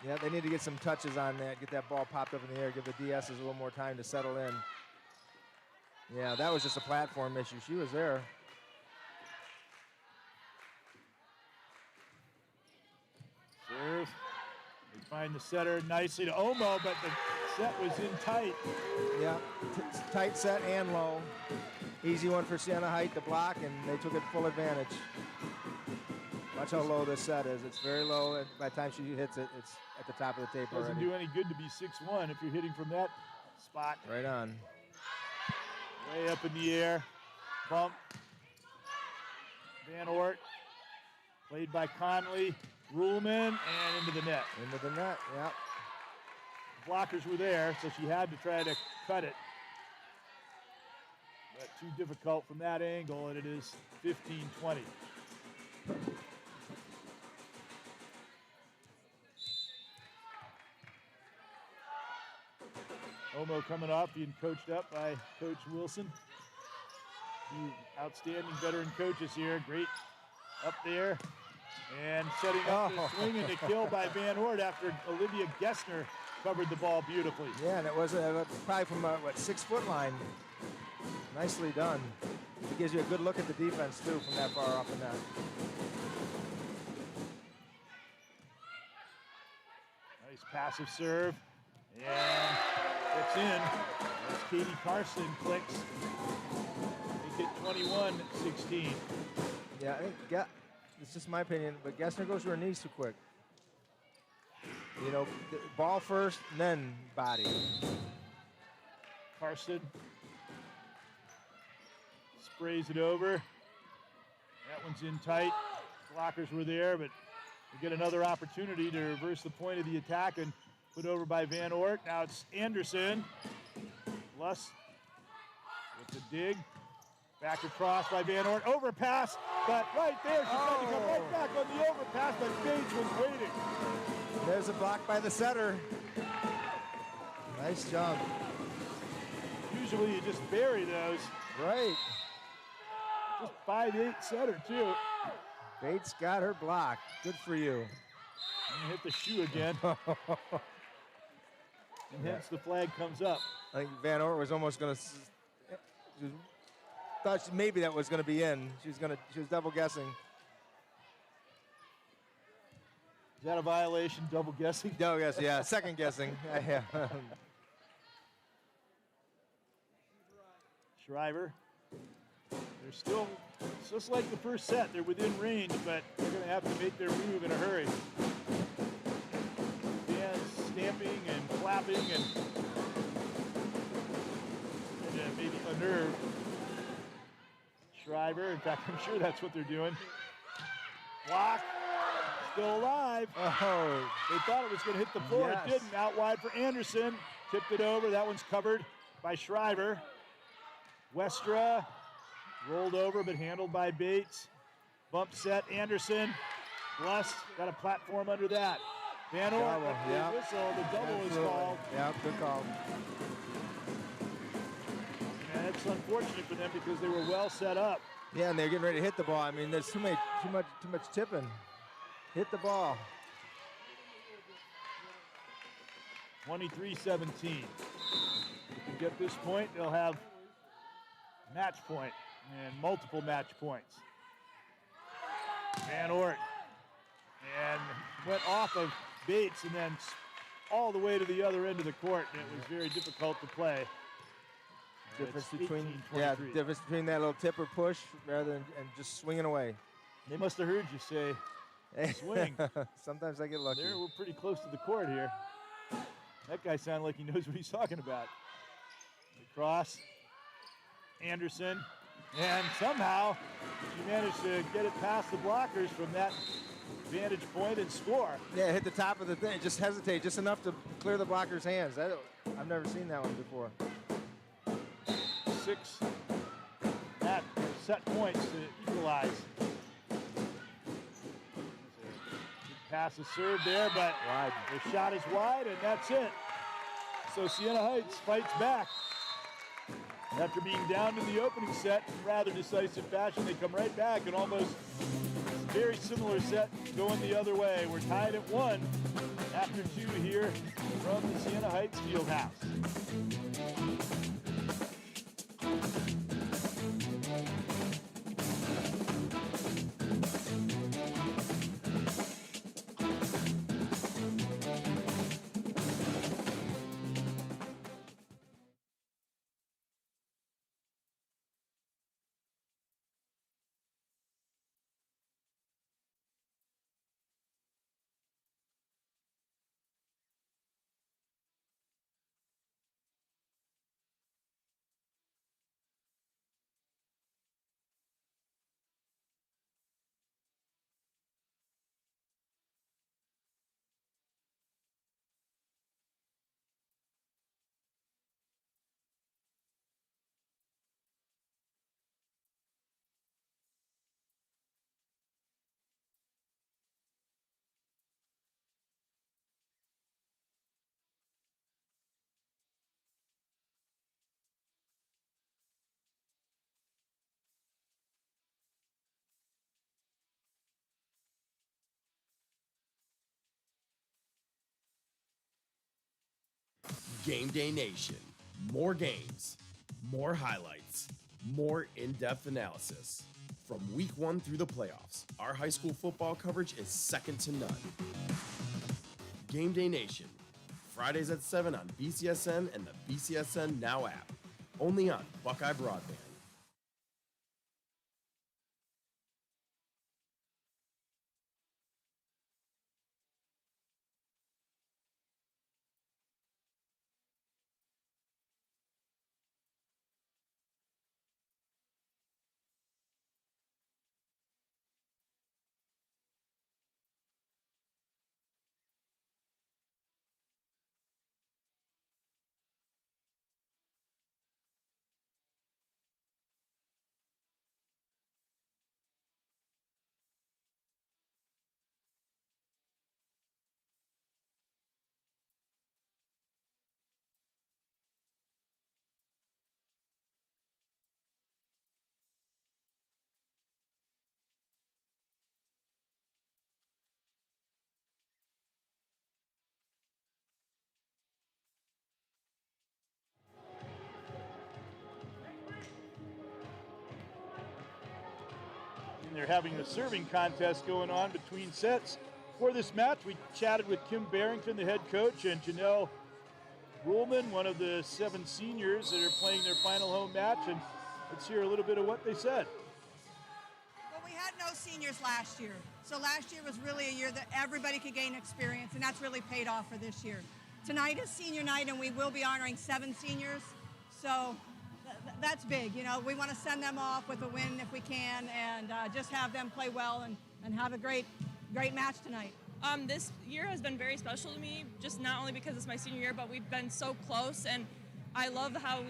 Yeah, they need to get some touches on that, get that ball popped up in the air, give the DSs a little more time to settle in. Yeah, that was just a platform issue. She was there. Serve. They find the setter nicely to Omo, but the set was in tight. Yeah, tight set and low. Easy one for Siena Height to block, and they took it full advantage. Watch how low this set is. It's very low, and by the time she hits it, it's at the top of the tape Doesn't already. do any good to be 6'1" if you're hitting from that spot. Right on. Way up in the air. Bump. Van Ort. Played by Conley. Ruhlman, and into the net. Into the net, yeah. Blockers were there, so she had to try to cut it. But too difficult from that angle, and it is 15-20. Omo coming off, being coached up by Coach Wilson. Two outstanding veteran coaches here. Great up there. And setting up the swing and the kill by Van Ort after Olivia Gessner covered the ball beautifully. Yeah, and it was probably from, 6 foot line. Nicely done. It gives you a good look at the defense, too, from that far off the net. Nice passive serve. And it's in. As Katie Carson clicks. Make it 21-16. Yeah, I think, it's just my opinion, but Gessner goes to her knees too quick. You know, ball first, and then body. Carson sprays it over. That one's in tight. Blockers were there, but we get another opportunity to reverse the point of the attack and put over by Van Ort. Now it's Anderson. Luss with the dig. Back across by Van Ort. Overpass, but right there, she tried to come right back on the overpass, but Page was waiting. There's a block by the setter. Nice jump. Usually you just bury those. Right. Just 5'8" setter, too. Bates got her block. Good for you. And hit the shoe again. And hence the flag comes up. I think Van Ort was almost going to. Thought maybe that was going to be in. She was double guessing. Is that a violation, double guessing? Double guessing, yeah. Second guessing. Yeah. Shriver. They're still, just like the first set, they're within range, but they're going to have to make their move in a hurry. Yeah, stamping and clapping and maybe unnerved. Shriver, in fact, I'm sure that's what they're doing. Block, still alive. Oh. They thought it was going to hit the floor. Yes. It didn't. Out wide for Anderson. Tipped it over. That one's covered by Shriver. Westra rolled over, but handled by Bates. Bump set, Anderson. Bless, got a platform under that. Van Ort, Double, yeah. whistle, the double is Absolutely. called. Yeah, good call. And it's unfortunate for them because they were well set up. Yeah, and they're getting ready to hit the ball. I mean, there's too much tipping. Hit the ball. 23-17. If they get this point, they'll have match point and multiple match points. Van Ort. And went off of Bates and then all the way to the other end of the court. And it was very difficult to play. Difference It's between 18-23. difference between that little tip or push rather than and just swinging away. They must have heard you say, swing. Sometimes I get lucky. We're pretty close to the court here. That guy sounded like he knows what he's talking about. Cross. Anderson. And somehow she managed to get it past the blockers from that vantage point and score. Yeah, hit the top of the thing. Just hesitate, just enough to clear the blocker's hands. I've never seen that one before. 6 set points to equalize. Good pass is served there, but Wide. the shot is wide, and that's it. So Siena Heights fights back. After being down in the opening set in rather decisive fashion, they come right back and almost very similar set going the other way. We're tied at 1 after 2 here from the Siena Heights Fieldhouse. Game Day Nation. More games, more highlights, more in-depth analysis. From week 1 through the playoffs, our high school football coverage is second to none. Game Day Nation. Fridays at 7 on BCSN and the BCSN Now app. Only on Buckeye Broadband. And they're having a serving contest going on between sets. For this match, we chatted with Kim Barrington, the head coach, and Janelle Ruhlman, one of the 7 seniors that are playing their final home match. And let's hear a little bit of what they said. Well, we had no seniors last year. So last year was really a year that everybody could gain experience, and that's really paid off for this year. Tonight is senior night, and we will be honoring 7 seniors. So that's big. You know, we want to send them off with a win if we can, and just have them play well and have a great match tonight. This year has been very special to me, just not only because it's my senior year, but we've been so close, and I love how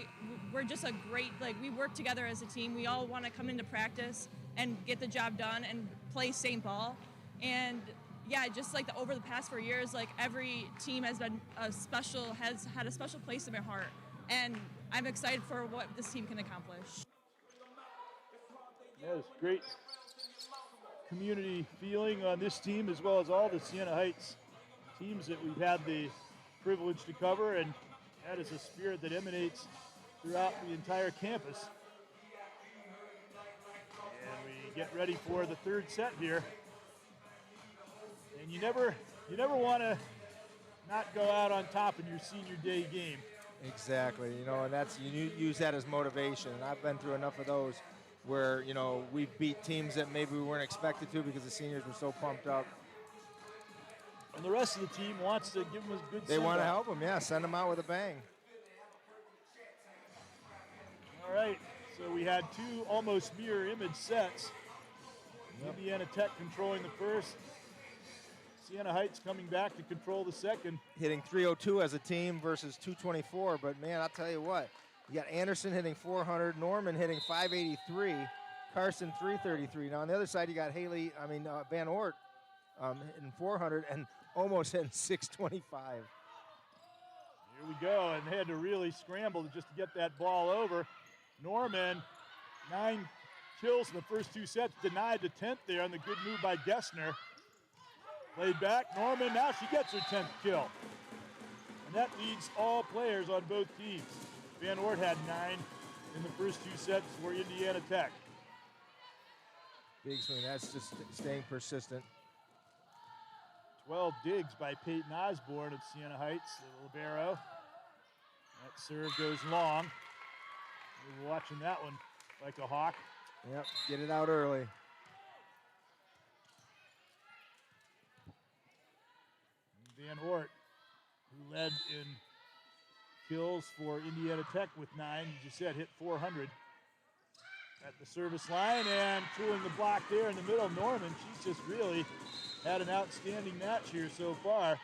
we're just a great, we work together as a team. We all want to come into practice and get the job done and play St. Paul. And yeah, just over the past 4 years, every team has had a special place in my heart. And I'm excited for what this team can accomplish. Yeah, it's great community feeling on this team, as well as all the Siena Heights teams that we've had the privilege to cover, and that is a spirit that emanates throughout the entire campus. And we get ready for the 3rd set here. And you never want to not go out on top in your senior day game. Exactly, and that's, you use that as motivation. And I've been through enough of those where, we beat teams that maybe we weren't expected to because the seniors were so pumped up. And the rest of the team wants to give them a good They want to help them, yeah, send them out with a bang. All right, so we had 2 almost mirror image sets. Indiana Tech controlling the first. Siena Heights coming back to control the second. Hitting 302 as a team versus 224, but man, I'll tell you what. You got Anderson hitting 400, Norman hitting 583, Carson 333. Now on the other side, you got Van Ort hitting 400 and almost hitting 625. Here we go, and they had to really scramble just to get that ball over. Norman, 9 kills in the first 2 sets, denied the 10th there on the good move by Gessner. Played back, Norman, now she gets her 10th kill. And that leads all players on both teams. Van Oort had 9 in the first 2 sets for Indiana Tech. Big swing, that's just staying persistent. 12 digs by Peyton Osborne of Siena Heights, the libero. That serve goes long. We were watching that one like a hawk. Yep, get it out early. Van Oort, who led in kills for Indiana Tech with 9, you just said hit 400 at the service line, and tooling the block there in the middle. Norman, she's just really had an outstanding match here so far.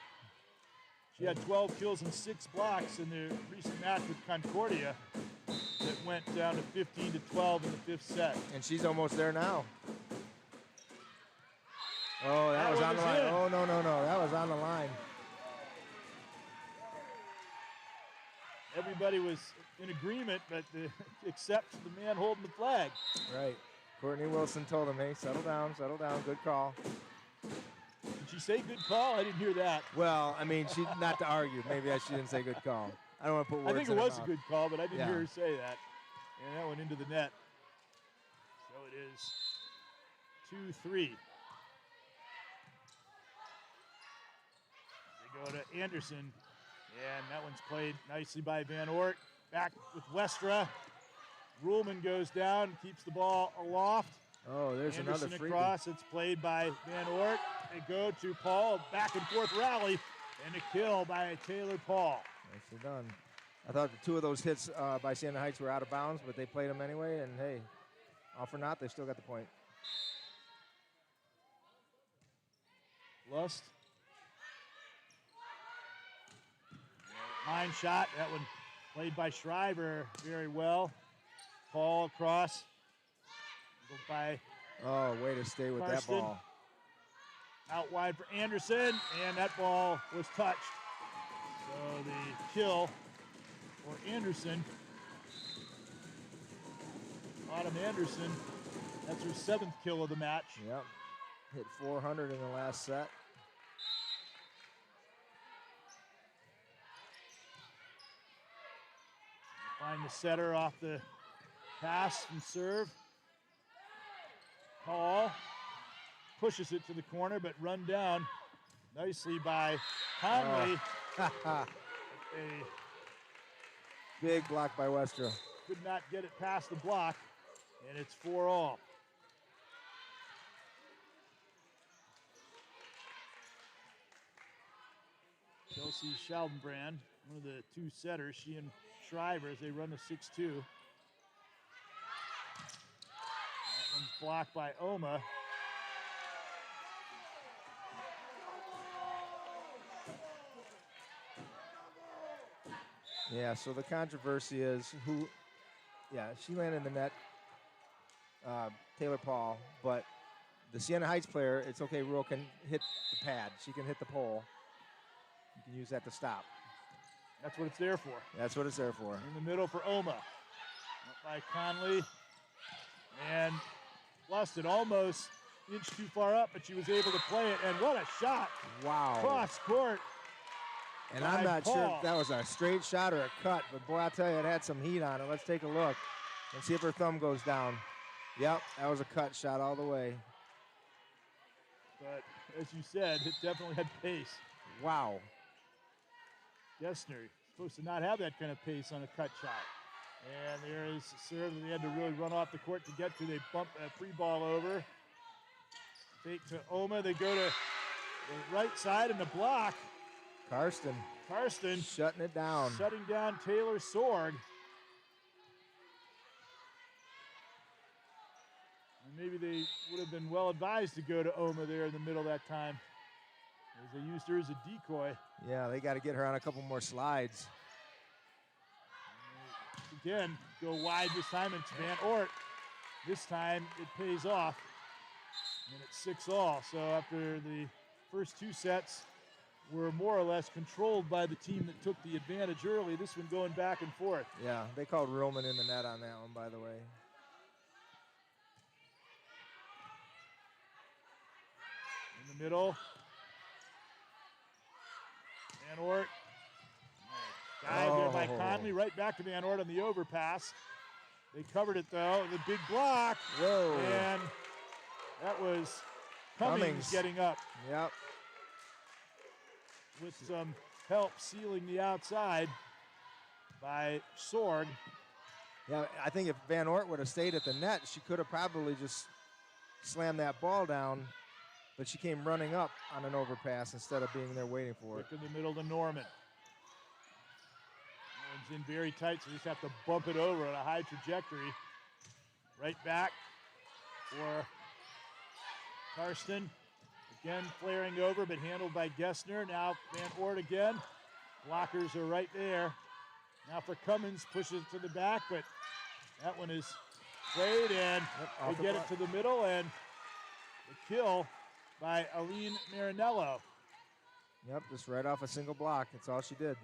She had 12 kills and 6 blocks in the recent match with Concordia that went down to 15 to 12 in the 5th set. And she's almost there now. Oh, that was on the line. Oh, no, that was on the line. Everybody was in agreement, but except the man holding the flag. Right. Courtney Wilson told him, hey, settle down, good call. Did she say good call? I didn't hear that. Well, I mean, she not to argue. Maybe she didn't say good call. I don't want to put words in I think it her was mouth. a good call, but I didn't hear her say that. And that went into the net. So it is 2-3. They go to Anderson, and that one's played nicely by Van Oort. Back with Westra. Ruhlman goes down, keeps the ball aloft. Oh, there's Anderson another free. Across, it's played by Van Oort. They go to Paul, back and forth rally, and a kill by Taylor Paul. Nicely done. I thought the 2 of those hits by Siena Heights were out of bounds, but they played them anyway, and hey, all for naught, they still got the point. Lust. Line shot, that one played by Shriver very well. Paul across. Go by Oh, way to stay with Karsten. that ball. Out wide for Anderson, and that ball was touched. So the kill for Anderson. Autumn Anderson, that's her 7th kill of the match. Yep. Hit 400 in the last set. Find the setter off the pass and serve. Paul pushes it to the corner, but run down nicely by Conley. Oh. A Big block by Westra. could not get it past the block, and it's 4-all. Chelsea Schaldenbrand, one of the 2 setters, she and Shriver as they run the 6-2. That one's blocked by Oma. Yeah, so the controversy is who, she landed in the net, Taylor Paul, but the Siena Heights player, it's okay, Rule can hit the pad. She can hit the pole. You can use that to stop. That's what it's there for. That's what it's there for. In the middle for Oma. Up by Conley. And Lusted almost inch too far up, but she was able to play it. And what a shot. Wow. Cross court. And I'm not sure Paul. if that was a straight shot or a cut, but boy, I'll tell you, it had some heat on it. Let's take a look and see if her thumb goes down. Yep, that was a cut shot all the way. But as you said, it definitely had pace. Wow. Gessner supposed to not have that kind of pace on a cut shot. And there is a serve that they had to really run off the court to get to. They bump a free ball over. Take to Oma. They go to the right side in the block. Karsten shutting it down. Shutting down Taylor Sorg. And maybe they would have been well advised to go to Oma there in the middle that time, as they used her as a decoy. Yeah, they got to get her on a couple more slides. Again, go wide this time. It's Van Oort. This time it pays off. And it's 6-all. So after the first 2 sets were more or less controlled by the team that took the advantage early, this one going back and forth. Yeah, they called Roman in the net on that one, by the way. In the middle. Van Ort. Dive there by Conley. Right back to Van Ort on the overpass. They covered it though. The big block. Whoa. And that was Cummings getting up. Yep. With some help sealing the outside by Sorg. Yeah, I think if Van Ort would have stayed at the net, she could have probably just slammed that ball down, but she came running up on an overpass instead of being there waiting for it. Quick in the middle to Norman. Norman's in very tight, so you just have to bump it over on a high trajectory. Right back for Karsten. Again, flaring over, but handled by Gessner. Now Van Ort again. Blockers are right there. Now for Cummins, pushes it to the back, but that one is played, and they get it to the middle, and the kill by Aline Marinello. Yep, just right off a single block. That's all she did.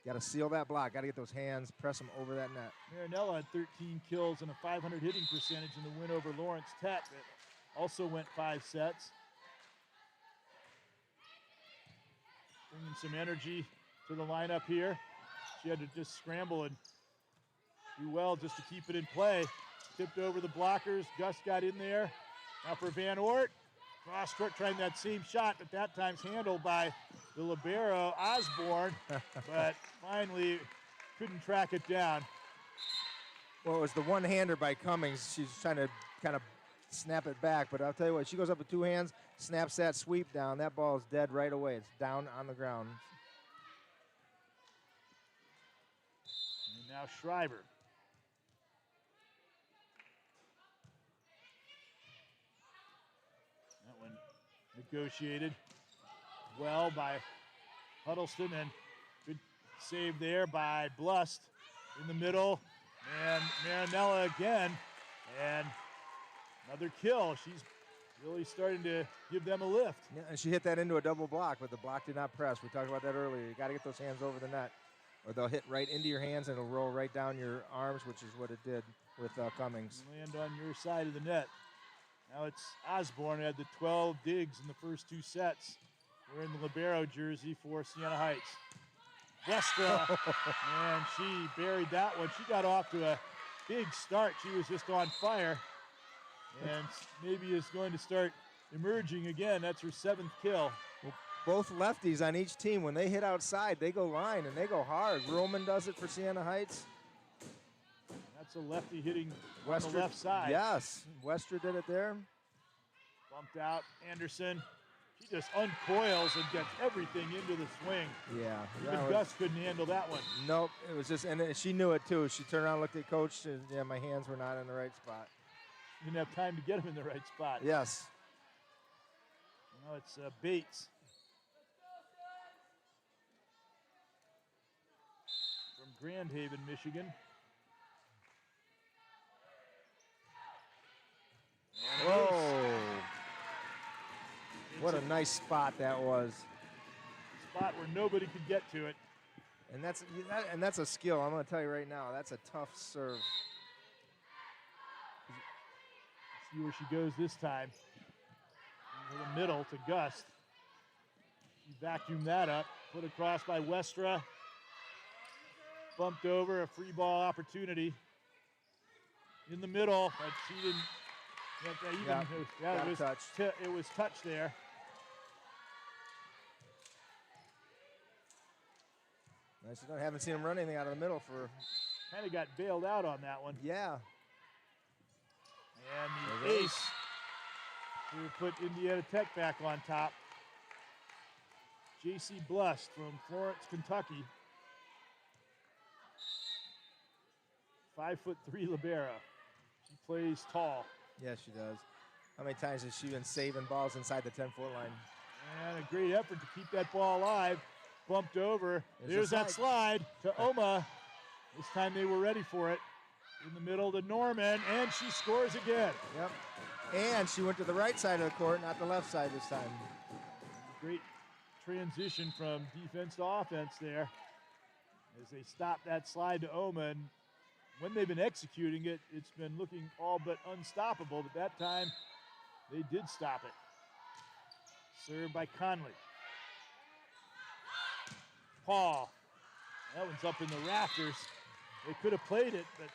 Got to seal that block. Got to get those hands, press them over that net. Marinello had 13 kills and a 500 hitting percentage in the win over Lawrence Tech. That also went 5 sets. Bringing some energy to the lineup here. She had to just scramble and do well just to keep it in play. Tipped over the blockers. Gus got in there. Now for Van Ort. Cross court trying that same shot, but that time's handled by the libero, Osborne, but finally couldn't track it down. Well, it was the one-hander by Cummings. She's trying to kind of snap it back, but I'll tell you what, she goes up with 2 hands, snaps that sweep down. That ball is dead right away. It's down on the ground. And now Schreiber. That one negotiated well by Huddleston, and good save there by Blust in the middle. And Marinella again, and another kill. She's really starting to give them a lift. Yeah, and she hit that into a double block, but the block did not press. We talked about that earlier. You got to get those hands over the net, or they'll hit right into your hands and it'll roll right down your arms, which is what it did with Cummings. Land on your side of the net. Now it's Osborne, who had the 12 digs in the first 2 sets. We're in the libero jersey for Siena Heights. Westra, and she buried that one. She got off to a big start. She was just on fire, and maybe is going to start emerging again. That's her 7th kill. Well, both lefties on each team, when they hit outside, they go line and they go hard. Roman does it for Siena Heights. That's a lefty hitting on the left side. Yes, Westra did it there. Bumped out Anderson. She just uncoils and gets everything into the swing. Yeah. Even Gus couldn't handle that one. Nope, it was just, and she knew it too. She turned around, looked at coach, and yeah, my hands were not in the right spot. Didn't have time to get them in the right spot. Yes. Now it's Bates. From Grand Haven, Michigan. And Whoa. What a nice spot that was. Spot where nobody could get to it. And that's a skill. I'm going to tell you right now, that's a tough serve. See where she goes this time. Into the middle to Gust. She vacuumed that up. Put across by Westra. Bumped over, a free ball opportunity. In the middle, but she didn't. It was touched there. Nice. I haven't seen him run anything out of the middle for. Kind of got bailed out on that one. Yeah. And the ace to put Indiana Tech back on top. J.C. Blust from Florence, Kentucky. 5'3" libero. She plays tall. Yes, she does. How many times has she been saving balls inside the 10-foot line? And a great effort to keep that ball alive. Bumped over. There's that slide to Oma. This time they were ready for it. In the middle to Norman, and she scores again. Yep. And she went to the right side of the court, not the left side this time. Great transition from defense to offense there as they stop that slide to Oma. And when they've been executing it, it's been looking all but unstoppable, but that time they did stop it. Served by Conley. Paul. That one's up in the rafters. They could have played it, but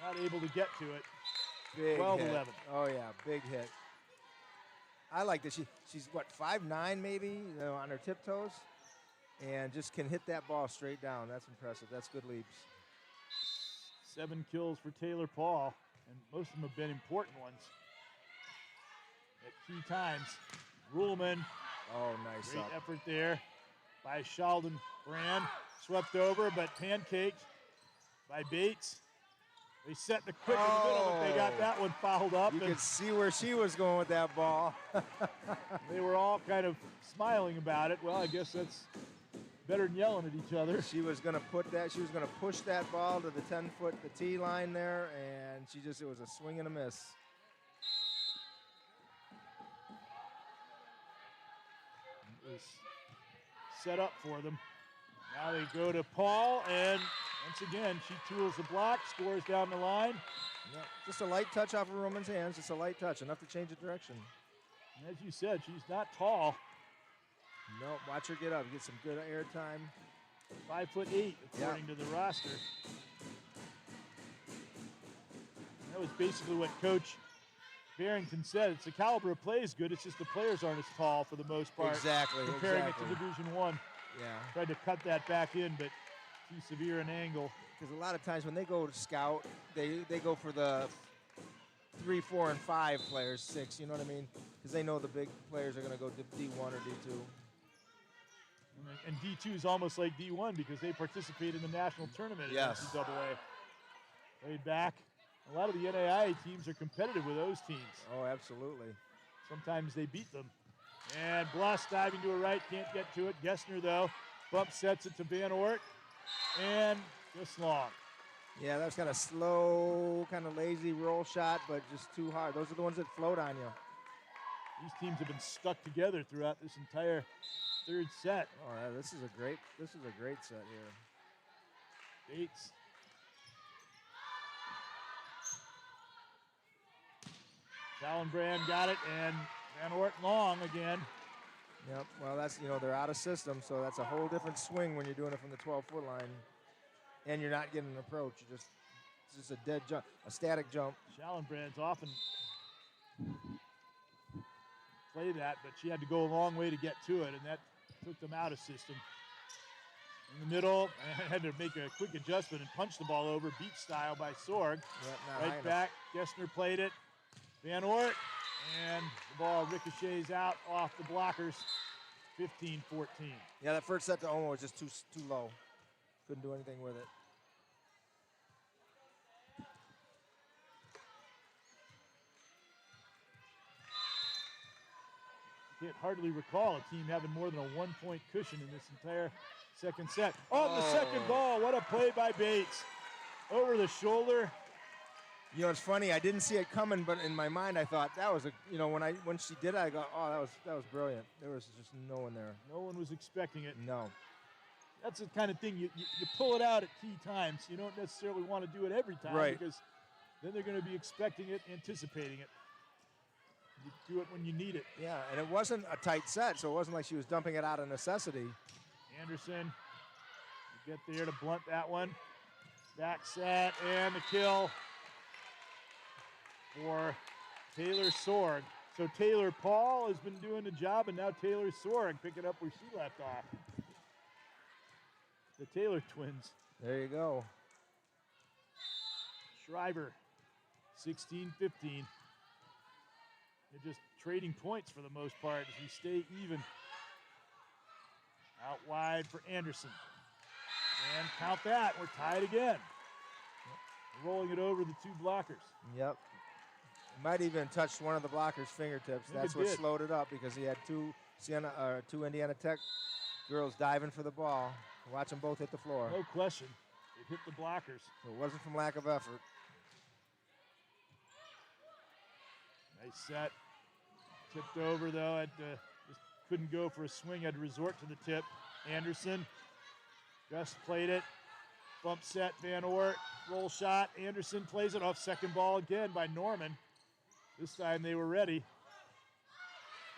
not able to get to it. Big 12-11. hit. Oh, yeah, big hit. I like that. She's, what, 5'9", maybe, on her tiptoes? And just can hit that ball straight down. That's impressive. That's good leaps. 7 kills for Taylor Paul, and most of them have been important ones at key times. Ruhlman, Oh, nice great up. effort there by Sheldon Brand. Swept over, but pancaked by Bates. They set the quick in the middle, but they got that one fouled up. You and could see where she was going with that ball. they were all kind of smiling about it. Well, I guess that's better than yelling at each other. She was going to put that. She was going to push that ball to the 10-foot, the tee line there, and it was a swing and a miss. It was set up for them. Now they go to Paul, and once again, she tools the block, scores down the line. Yeah, just a light touch off of Roman's hands. Just a light touch, enough to change the direction. And as you said, she's not tall. No, watch her get up. Get some good air time. 5'8", according to the roster. That was basically what Coach Barrington said. It's the caliber of play is good. It's just the players aren't as tall for the most part. Exactly. Comparing it to Division I. Yeah. Tried to cut that back in, but too severe an angle. Because a lot of times when they go to scout, they go for the 3, 4, and 5 players, 6. You know what I mean? Because they know the big players are going to go D1 or D2. And D2 is almost like D1 because they participate in the national tournament at NCAA. Laid back. A lot of the NAIA teams are competitive with those teams. Oh, absolutely. Sometimes they beat them. And Bloss diving to her right, can't get to it. Gessner, though, bump sets it to Van Oort. And just long. Yeah, that was kind of slow, kind of lazy roll shot, but just too hard. Those are the ones that float on you. These teams have been stuck together throughout this entire third set. Oh, yeah, this is a great set here. Bates. Schallenbrand got it, and Van Oort long again. Yep, well, that's, they're out of system, so that's a whole different swing when you're doing it from the 12-foot line. And you're not getting an approach. It's just a dead jump, a static jump. Schallenbrand's often play that, but she had to go a long way to get to it, and that took them out of system. In the middle, had to make a quick adjustment and punch the ball over, beach style by Sorg. Yep, right back, Gessner played it. Van Oort, and the ball ricochets out off the blockers, 15-14. Yeah, that first set to Omo was just too low. Couldn't do anything with it. Can't hardly recall a team having more than a 1-point cushion in this entire second set. On the second ball, what a play by Bates. Over the shoulder. It's funny. I didn't see it coming, but in my mind, I thought that was when she did it, I go, oh, that was brilliant. There was just no one there. No one was expecting it. No. That's the kind of thing you pull it out at key times. You don't necessarily want to do it every time, right, because then they're going to be expecting it, anticipating it. You do it when you need it. Yeah, and it wasn't a tight set, so it wasn't like she was dumping it out of necessity. Anderson, you get there to blunt that one. Back set and the kill for Taylor Sorg. So Taylor Paul has been doing the job, and now Taylor Sorg picking up where she left off. The Taylor twins. There you go. Shriver, 16-15. They're just trading points for the most part as we stay even. Out wide for Anderson. And count that, we're tied again. Rolling it over the two blockers. Yep. Might even touched one of the blockers' fingertips. That's what slowed it up, because he had two Indiana Tech girls diving for the ball. Watch them both hit the floor. No question. It hit the blockers. So it wasn't from lack of effort. Nice set. Tipped over, though. Just couldn't go for a swing. Had to resort to the tip. Anderson just played it. Bump set, Van Oort. Roll shot. Anderson plays it off. Second ball again by Norman. This time they were ready.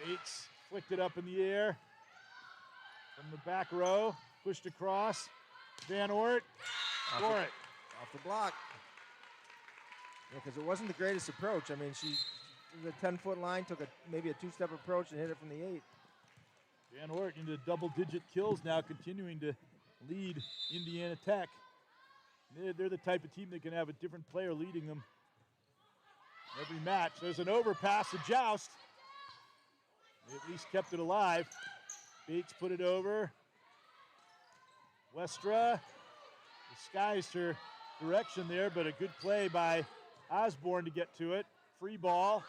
Bates Flicked it up in the air from the back row. Pushed across. Van Ort. Score it. Off the block. Yeah, because it wasn't the greatest approach. I mean, she the 10-foot line, took maybe a two-step approach and hit it from the 8. Van Ort into double-digit kills now, continuing to lead Indiana Tech. They're the type of team that can have a different player leading them every match. There's an overpass to Joust. They at least kept it alive. Bates put it over. Westra disguised her direction there, but a good play by Osborne to get to it. Free ball.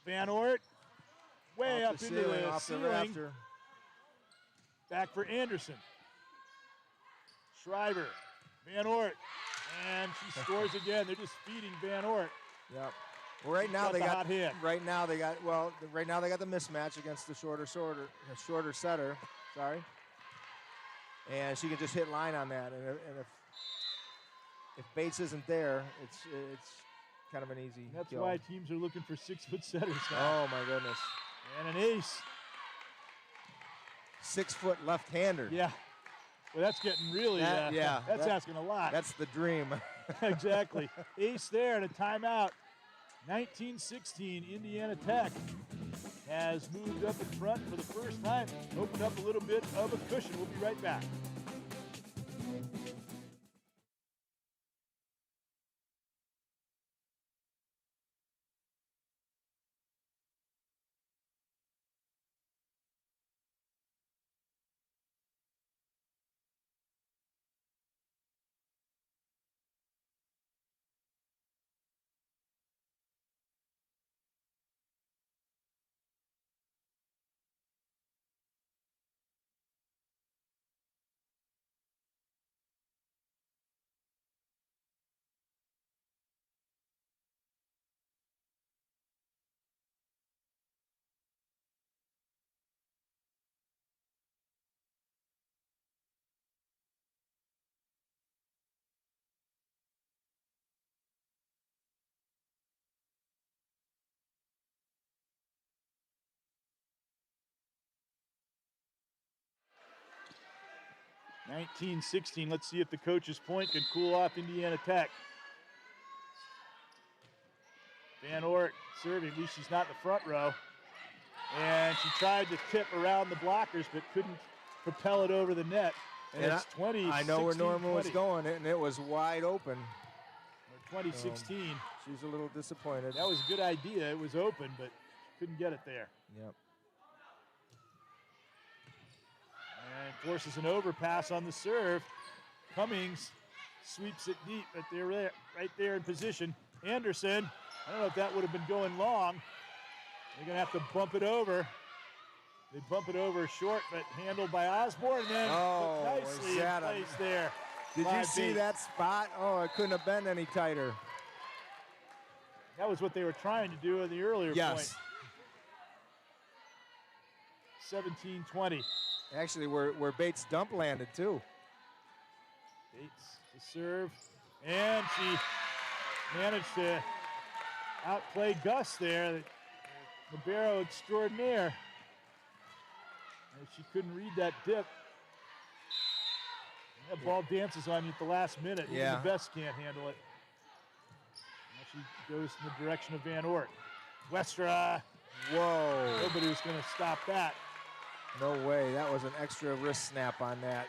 Van Ort way Off up the into ceiling, the off the ceiling. rafter. Back for Anderson. Schreiber. Van Ort. And she scores again. They're just feeding Van Ort. Yep. Well, right now got they the got hot hand. right now they got the mismatch against the shorter setter. Sorry. And she can just hit line on that. And if Bates isn't there, it's kind of an easy That's kill. why teams are looking for 6-foot setters now. Oh my goodness. And an ace. 6-foot left-hander. Yeah. Well, that's getting really, that's asking a lot. That's the dream. Exactly. Ace there and a timeout. 19-16, Indiana Tech has moved up in front for the first time. Opened up a little bit of a cushion. We'll be right back. (19-16). Let's see if the coach's point can cool off Indiana Tech. Van Ort serving. At least she's not in the front row. And she tried to tip around the blockers, but couldn't propel it over the net. And it's 20. I know where Norma was going, and it was wide open. 2016. She's a little disappointed. That was a good idea. It was open, but couldn't get it there. Yep. And forces an overpass on the serve. Cummings sweeps it deep, but they're right there in position. Anderson, I don't know if that would have been going long. They're going to have to bump it over. They bump it over short, but handled by Osborne, and then nicely in place there. Did you see that spot? Oh, it couldn't have been any tighter. That was what they were trying to do in the earlier point. 17-20. Actually, where Bates' dump landed, too. Bates to serve, and she managed to outplay Gus there. Libero extraordinaire. And she couldn't read that dip. That ball dances on you at the last minute. Even the best can't handle it. Now she goes in the direction of Van Ort. Westra. Whoa. Nobody was going to stop that. No way. That was an extra wrist snap on that.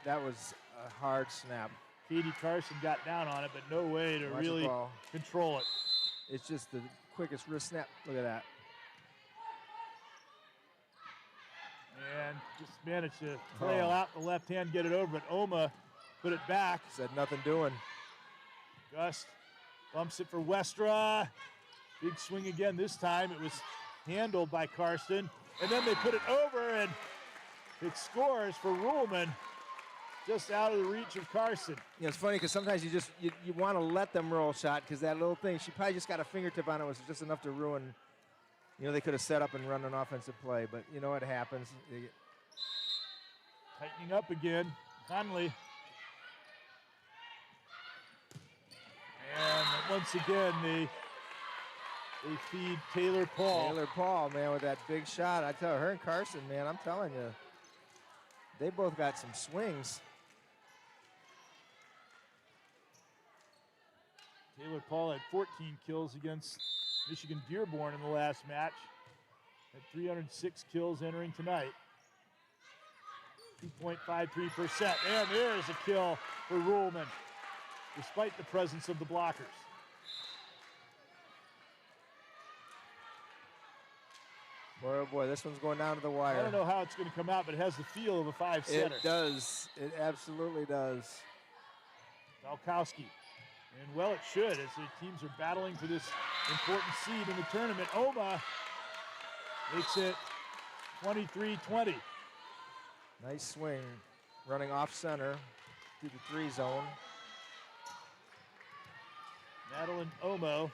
That was a hard snap. Katie Carson got down on it, but no way to really control it. It's just the quickest wrist snap. Look at that. And just managed to flail out the left hand, get it over, but Oma put it back. Said nothing doing. Gust bumps it for Westra. Big swing again this time. It was handled by Karsten. And then they put it over, and it scores for Ruhlman, just out of the reach of Karsten. Yeah, it's funny because sometimes you want to let them roll shot because that little thing, she probably just got a fingertip on it, was just enough to ruin. You know, they could have set up and run an offensive play, but you know what happens. Tightening up again, Conley. And once again, the They feed Taylor Paul. Taylor Paul, man, with that big shot. I tell her and Carson, man, I'm telling you, they both got some swings. Taylor Paul had 14 kills against Michigan Dearborn in the last match. Had 306 kills entering tonight. 2.53%. And there is a kill for Ruhlman, despite the presence of the blockers. Boy, oh boy, this one's going down to the wire. I don't know how it's going to come out, but it has the feel of a 5-setter. It does. It absolutely does. Valkowski. And well, it should, as the teams are battling for this important seed in the tournament. Oma makes it 23-20. Nice swing, running off center through the 3 zone. Madeline Omo.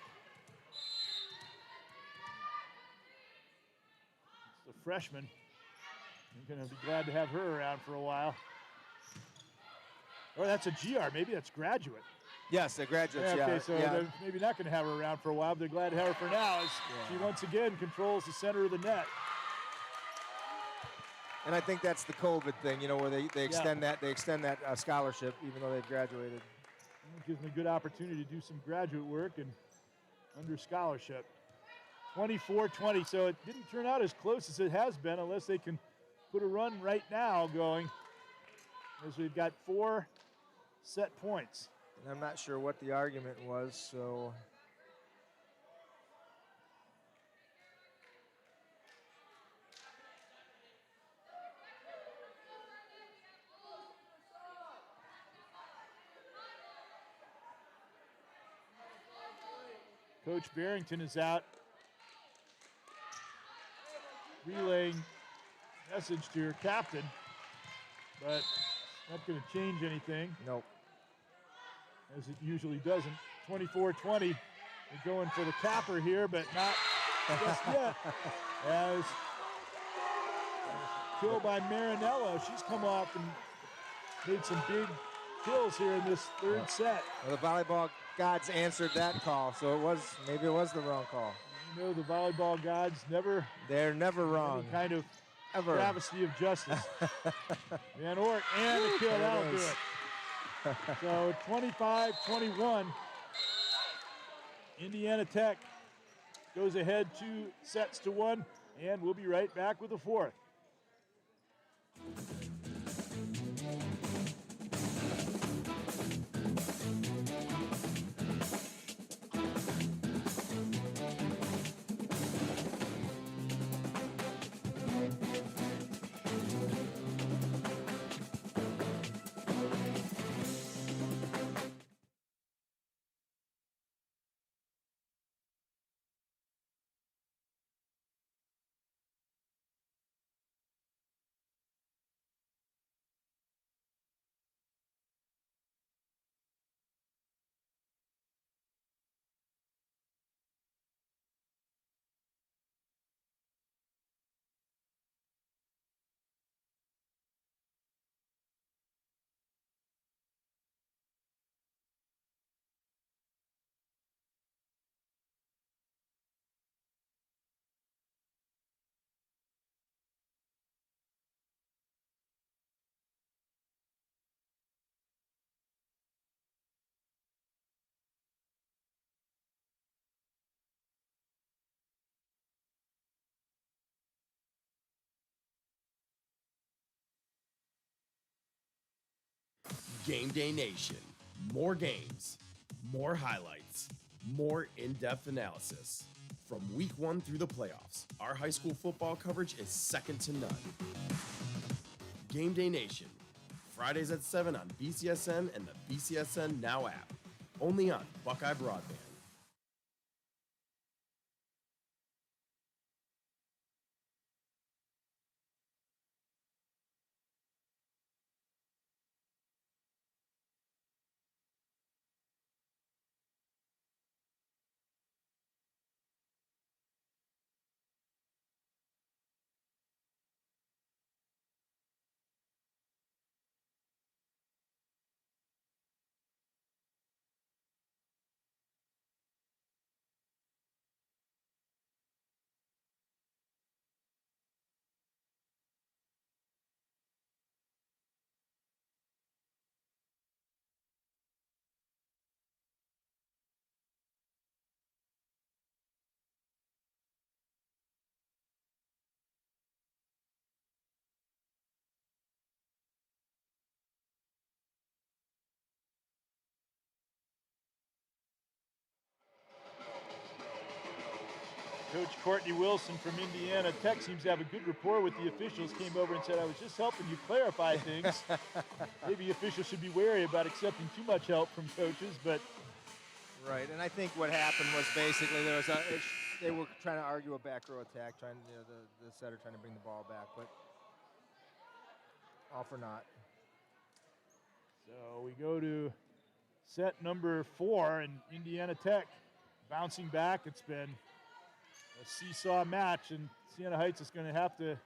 It's a freshman. I'm going to be glad to have her around for a while. Or that's a GR, maybe that's graduate. Yes, the graduates, yeah. Okay, so they're maybe not going to have her around for a while, but they're glad to have her for now as she once again controls the center of the net. And I think that's the COVID thing, you know, where they extend that scholarship even though they've graduated. It gives them a good opportunity to do some graduate work and under scholarship. 24-20, so it didn't turn out as close as it has been unless they can put a run right now going, as we've got 4 set points. And I'm not sure what the argument was, so. Coach Barrington is out relaying message to her captain, but not going to change anything. Nope. As it usually doesn't. 24-20, they're going for the capper here, but not just yet. As kill by Marinello, she's come off and made some big kills here in this third set. Well, the volleyball gods answered that call, so maybe it was the wrong call. You know, the volleyball gods they're never wrong. Any kind of Ever. travesty of justice. Van Ort and the kill, that'll do it. So 25-21, Indiana Tech goes ahead 2 sets to 1, and we'll be right back with the 4th. Game Day Nation. More games, more highlights, more in-depth analysis. From week 1 through the playoffs, our high school football coverage is second to none. Game Day Nation. Fridays at 7 on BCSN and the BCSN Now app. Only on Buckeye Broadband. Coach Courtney Wilson from Indiana Tech seems to have a good rapport with the officials. Came over and said, I was just helping you clarify things. Maybe officials should be wary about accepting too much help from coaches, but. Right, and I think what happened was basically they were trying to argue a back row attack, the setter trying to bring the ball back, but all for naught. So we go to set number 4, and Indiana Tech bouncing back. It's been a seesaw match, and Siena Heights is going to have to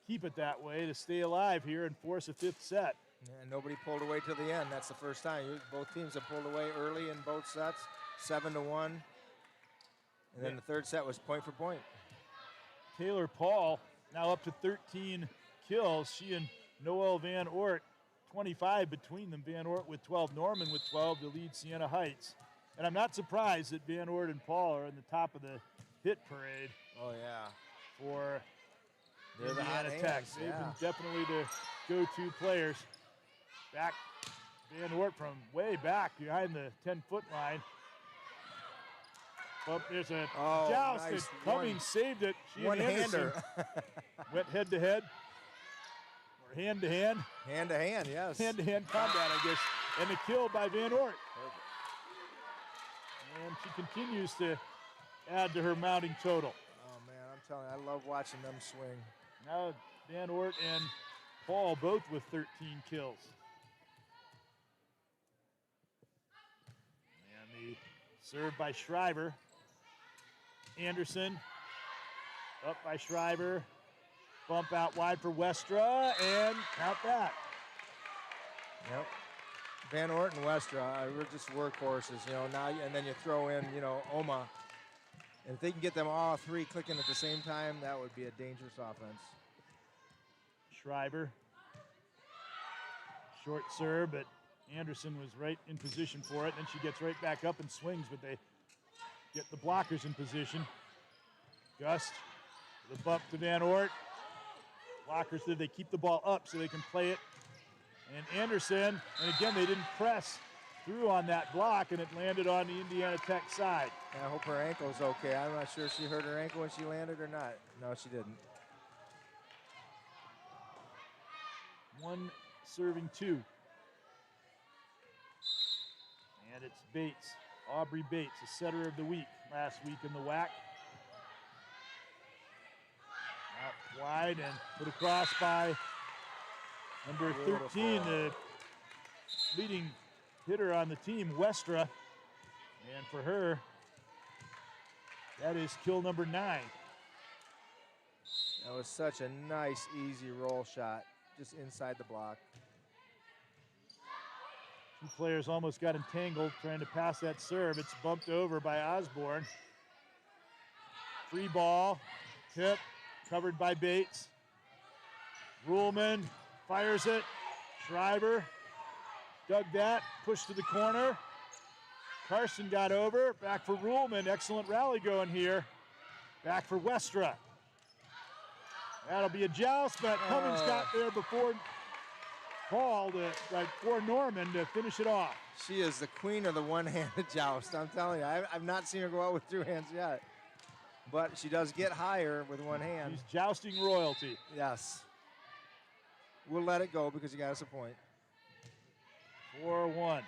keep it that way to stay alive here and force a 5th set. And nobody pulled away till the end. That's the first time. Both teams have pulled away early in both sets, 7-1. And then the third set was point for point. Taylor Paul now up to 13 kills. She and Noelle Van Oort, 25 between them. Van Oort with 12, Norman with 12 to lead Siena Heights. And I'm not surprised that Van Oort and Paul are in the top of the hit parade. Oh, yeah. For They're the hot Indiana Tech. hands, They've yeah. been definitely the go-to players. Back, Van Oort from way back behind the 10-foot line. Well, there's a joust. Nice. Cummings saved it. She and Anderson One-hander. went head-to-head. Or hand-to-hand. Hand-to-hand, yes. Hand-to-hand combat, I guess. And a kill by Van Oort. And she continues to add to her mounting total. Oh, man, I'm telling you, I love watching them swing. Now Van Oort and Paul both with 13 kills. And the serve by Shriver. Anderson up by Shriver. Bump out wide for Westra, and count that. Yep. Van Oort and Westra were just workhorses, now, and then you throw in, Oma. And if they can get them all three clicking at the same time, that would be a dangerous offense. Shriver. Short serve, but Anderson was right in position for it. Then she gets right back up and swings, but they get the blockers in position. Gust, the bump to Van Oort. Blockers, they keep the ball up so they can play it. And Anderson, and again, they didn't press through on that block, and it landed on the Indiana Tech side. I hope her ankle's okay. I'm not sure if she hurt her ankle when she landed or not. No, she didn't. 1 serving 2. And it's Bates, Aubrey Bates, the setter of the week last week in the WAC. Out wide and put across by number 13, the leading hitter on the team, Westra. And for her, that is kill number 9. That was such a nice, easy roll shot, just inside the block. 2 players almost got entangled trying to pass that serve. It's bumped over by Osborne. Free ball, tip, covered by Bates. Ruhlman fires it. Shriver dug that, pushed to the corner. Carson got over, back for Ruhlman. Excellent rally going here. Back for Westra. That'll be a joust, but Cummings got there before Paul, before Norman to finish it off. She is the queen of the one-handed joust. I'm telling you, I've not seen her go out with 2 hands yet. But she does get higher with one hand. She's jousting royalty. Yes. We'll let it go because you got us a point. 4-1.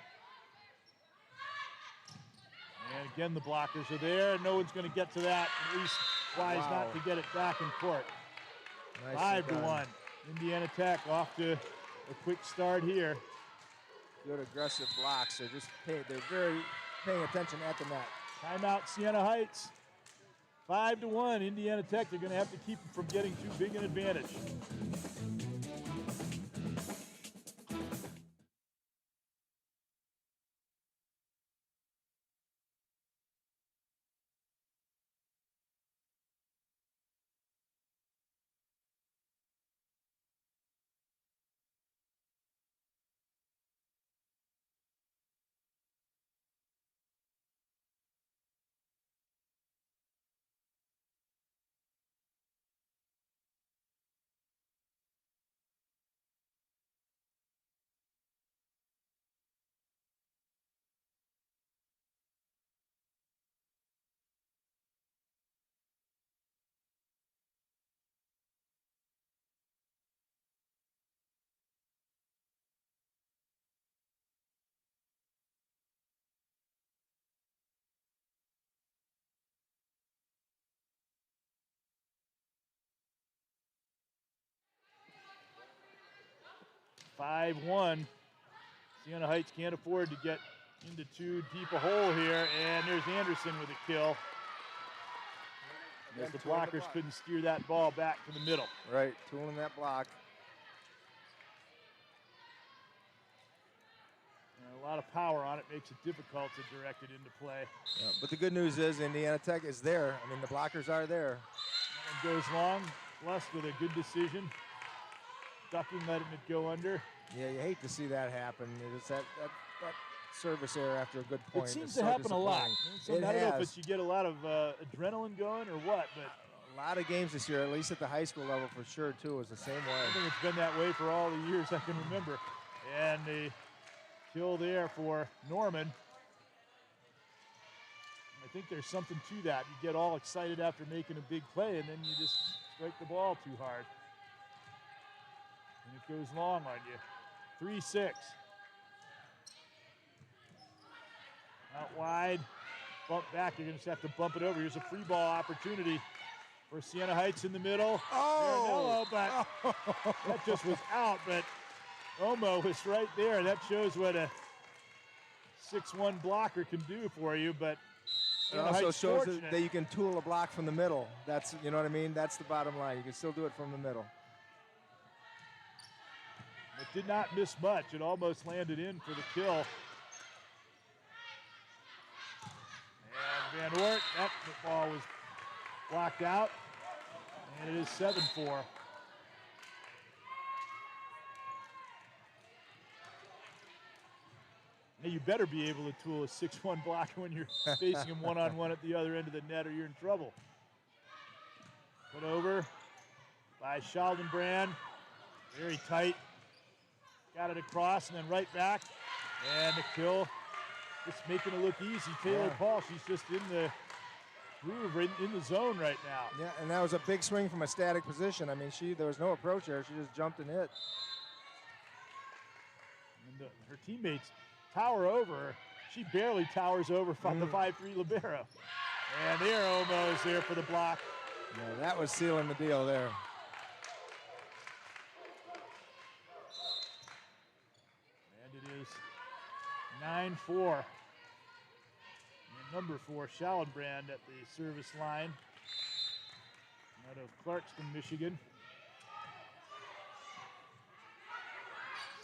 And again, the blockers are there. No one's going to get to that. At least wise not to get it back in court. Nice 5-1. Indiana Tech off to a quick start here. Good aggressive blocks. They're very paying attention at the net. Timeout, Siena Heights. 5-1. Indiana Tech, they're going to have to keep them from getting too big an advantage. 5-1. Siena Heights can't afford to get into too deep a hole here, and there's Anderson with a kill. As the blockers couldn't steer that ball back to the middle. Right, tooling that block. And a lot of power on it makes it difficult to direct it into play. Yeah, but the good news is Indiana Tech is there. I mean, the blockers are there. That one goes long, blessed with a good decision. Ducking, letting it go under. Yeah, you hate to see that happen. It's that service error after a good point. It seems is to so happen a lot. disappointing. I don't know if it's you get a lot of adrenaline going or what, but A lot of games this year, at least at the high school level for sure, too, is the same way. I think it's been that way for all the years I can remember. And the kill there for Norman. I think there's something to that. You get all excited after making a big play, and then you just strike the ball too hard. And it goes long on you. 3-6. Out wide. Bump back. You're going to have to bump it over. Here's a free ball opportunity for Siena Heights in the middle. Oh! But that just was out, but Omo was right there. That shows what a 6'1" blocker can do for you, but It also shows that you can tool a block from the middle. That's, you know what I mean? That's the bottom line. You can still do it from the middle. It did not miss much. It almost landed in for the kill. And Van Oort, that ball was blocked out. And it is 7-4. Now you better be able to tool a 6'1" blocker when you're facing him one-on-one at the other end of the net, or you're in trouble. Put over by Schaldenbrand. Very tight. Got it across and then right back. And the kill. Just making it look easy. Taylor Paul, she's just in the groove, in the zone right now. Yeah, and that was a big swing from a static position. I mean, there was no approach there. She just jumped and hit. And her teammates tower over her. She barely towers over from the 5'3" libero. And there Omo is there for the block. Yeah, that was sealing the deal there. And it is 9-4. And number 4, Schallenbrand at the service line out of Clarkston, Michigan.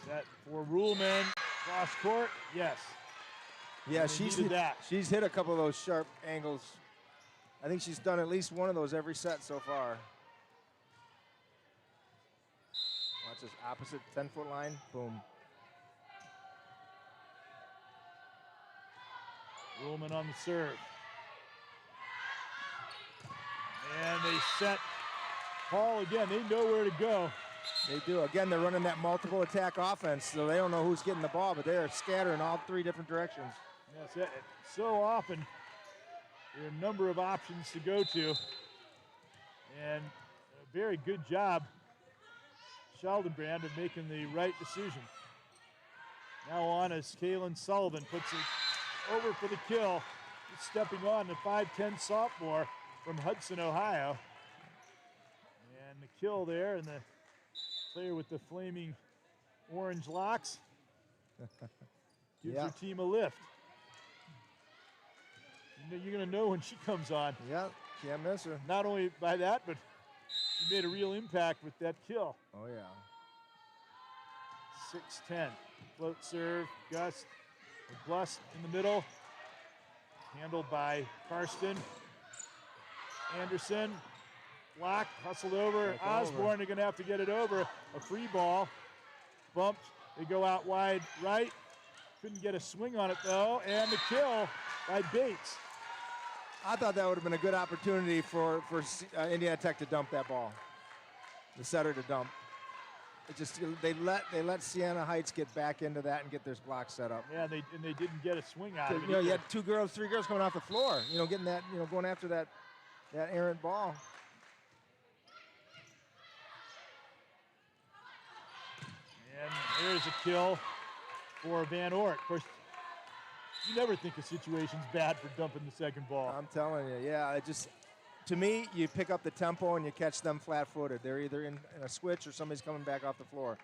Set for Ruhlman. Cross court, yes. Yeah, she's hit a couple of those sharp angles. I think she's done at least one of those every set so far. Watch this opposite 10-foot line, boom. Ruhlman on the serve. And they set Paul again. They know where to go. They do. Again, they're running that multiple attack offense, so they don't know who's getting the ball, but they are scattering all 3 different directions. Yes, so often there are a number of options to go to. And a very good job, Schaldenbrand, of making the right decision. Now on as Kaylin Sullivan puts it over for the kill. Stepping on the 5'10" sophomore from Hudson, Ohio. And the kill there, and the player with the flaming orange locks gives her team a lift. You're going to know when she comes on. Yeah, can't miss her. Not only by that, but she made a real impact with that kill. Oh, yeah. 6-10. Float serve, Gus. Blust in the middle. Handled by Karsten. Anderson. Blocked, hustled over. Osborne, they're going to have to get it over. A free ball. Bumped. They go out wide right. Couldn't get a swing on it, though. And the kill by Bates. I thought that would have been a good opportunity for Indiana Tech to dump that ball. The setter to dump. It just they let Siena Heights get back into that and get their block set up. Yeah, they didn't get a swing out of it. You know, you had 3 girls coming off the floor. You know, getting that, going after that errant ball. And there's a kill for Van Oort. Of course, you never think a situation's bad for dumping the second ball. I'm telling you, yeah. It just, to me, you pick up the tempo and you catch them flat-footed. They're either in a switch or somebody's coming back off the floor.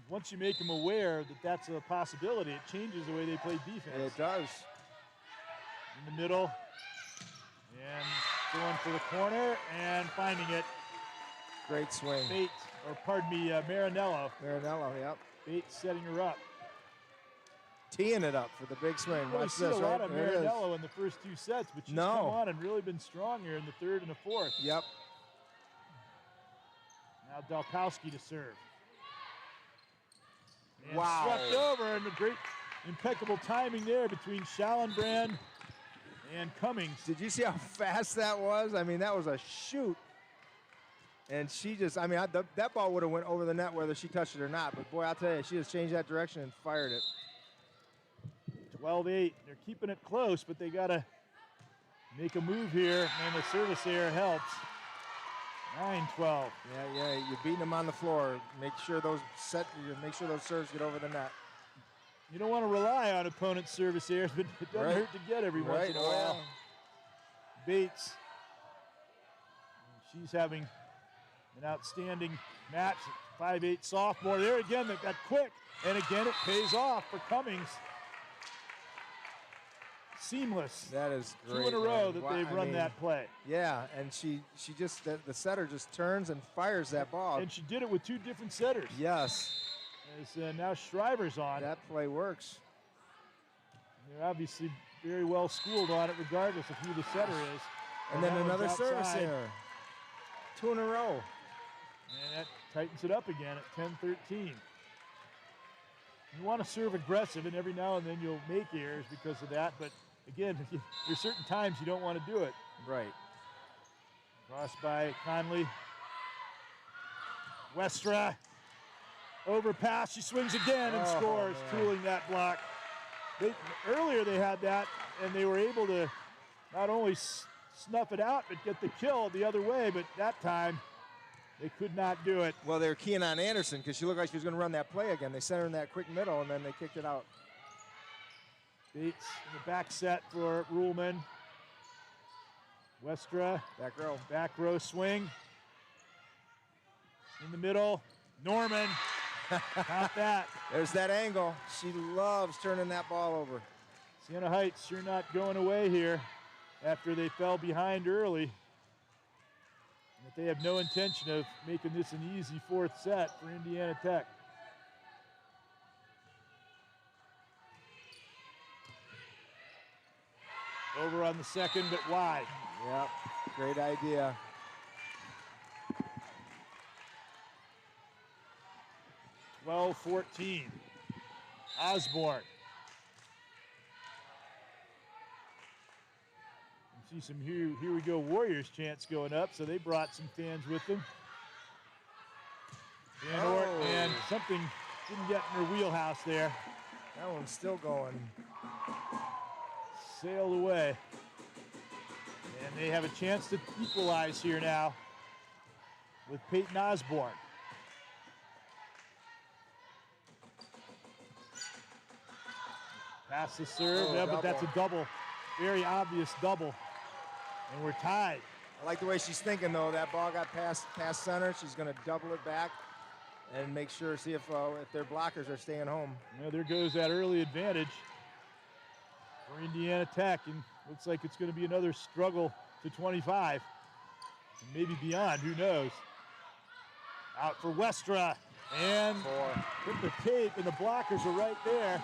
Once you make them aware that that's a possibility, it changes the way they play defense. It does. In the middle, and going for the corner, and finding it. Great swing. Bates, or pardon me, Marinello. Marinello, yep. Bates setting her up. Teeing it up for the big swing. Really Watch see this, a lot right? of There it is. Marinello in the first 2 sets, but she's No. come on and really been strong here in the third and the fourth. Yep. Now Dalkowski to serve. And Wow. swept over, and a great, impeccable timing there between Schallenbrand and Cummings. Did you see how fast that was? I mean, that was a shoot. And she just, I mean, that ball would have went over the net whether she touched it or not. But boy, I'll tell you, she just changed that direction and fired it. 12-8. They're keeping it close, but they got to make a move here, and the service error helps. 9-12. Yeah, you're beating them on the floor. Make sure those serves get over the net. You don't want to rely on opponent's service errors, but it doesn't Right. hurt to get every once in a Oh, while. yeah. Bates. She's having an outstanding match. 5'8" sophomore. There again, that got quick. And again, it pays off for Cummings. Seamless. That is great. 2 in a row man. that Wow, they've I run mean, that play. Yeah, and she just, the setter just turns and fires that ball. And she did it with 2 different setters. Yes, As now Shriver's on. that play works. They're obviously very well schooled on it, regardless of who the setter is. And then that one's another service outside, error. 2 in a row. And that tightens it up again at 10-13. You want to serve aggressive, and every now and then you'll make errors because of that. But again, there's certain times you don't want to do it. Right. Crossed by Conley. Westra. Overpass. She swings again and Oh, scores, man. tooling that block. Earlier they had that, and they were able to not only snuff it out, but get the kill the other way. But that time, they could not do it. Well, they were keying on Anderson because she looked like she was going to run that play again. They sent her in that quick middle, and then they kicked it out. Bates in the back set for Ruhlman. Westra, back row swing. In the middle, Norman. Count that. There's that angle. She loves turning that ball over. Siena Heights sure not going away here after they fell behind early. But they have no intention of making this an easy 4th set for Indiana Tech. Over on the second, but wide. Yep, great idea. Well, 14. Osborne. You see some here we go Warriors chants going up, so they brought some fans with them. Van Ort, and something didn't get in her wheelhouse there. That one's still going. Sailed away. And they have a chance to equalize here now with Peyton Osborne. Pass the serve, yeah, but that's a double. Very obvious double. And we're tied. I like the way she's thinking, though. That ball got past center. She's going to double it back and make sure, see if their blockers are staying home. Well, there goes that early advantage for Indiana Tech, and looks like it's going to be another struggle to 25, and maybe beyond, who knows. Out for Westra, and hit the tape, and the blockers are right there.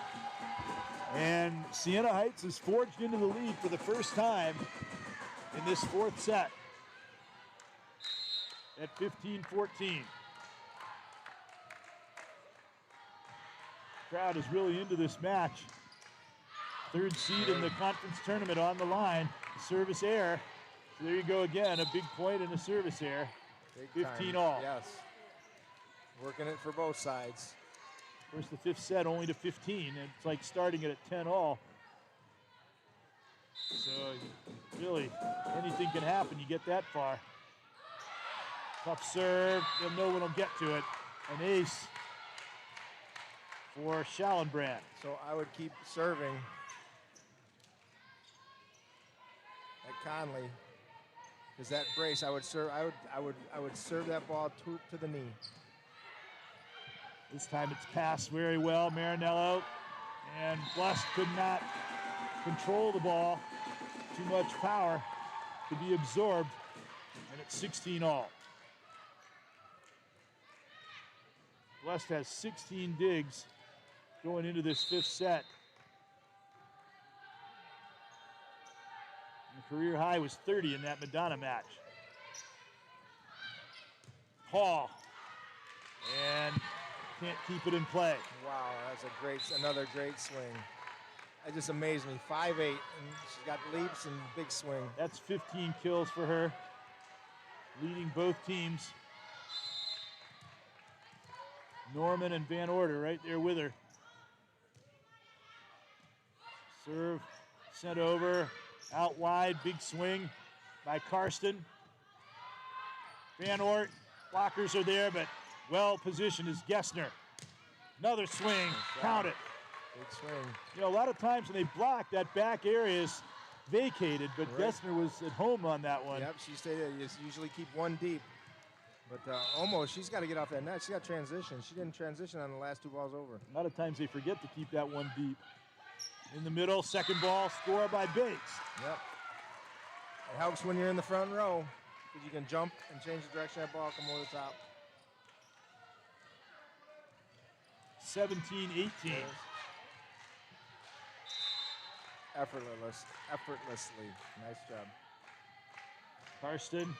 And Siena Heights is forged into the lead for the first time in this 4th set at 15-14. Crowd is really into this match. 3rd seed in the conference tournament on the line. Service error. So there you go again, a big point and a service error. Big 15 time. all. Yes. Working it for both sides. Of course, the 5th set only to 15, and it's like starting it at 10 all. So really, anything can happen. You get that far. Tough serve, and no one will get to it. An ace for Schallenbrand. So I would keep serving at Conley, because that brace, I would serve. I would serve that ball to the knee. This time it's passed very well, Marinello, and Blust could not control the ball. Too much power to be absorbed, and it's 16 all. Blust has 16 digs going into this 5th set. And the career high was 30 in that Madonna match. Hall, and can't keep it in play. Wow, that's another great swing. That just amazed me. 5'8", and she's got leaps and big swing. That's 15 kills for her, leading both teams. Norman and Van Order right there with her. Serve sent over, out wide, big swing by Karsten. Van Ort, blockers are there, but well positioned is Gessner. Another swing, count it. Big swing. You know, a lot of times when they block, that back area is vacated, but Right. Gessner was at home on that one. Yep, she stayed there. You usually keep one deep. But almost, she's got to get off that net. She got transition. She didn't transition on the last 2 balls over. A lot of times they forget to keep that one deep. In the middle, second ball, score by Bates. Yep. It helps when you're in the front row because you can jump and change the direction of that ball, come over the top. 17-18. Effortlessly. Nice job. Karsten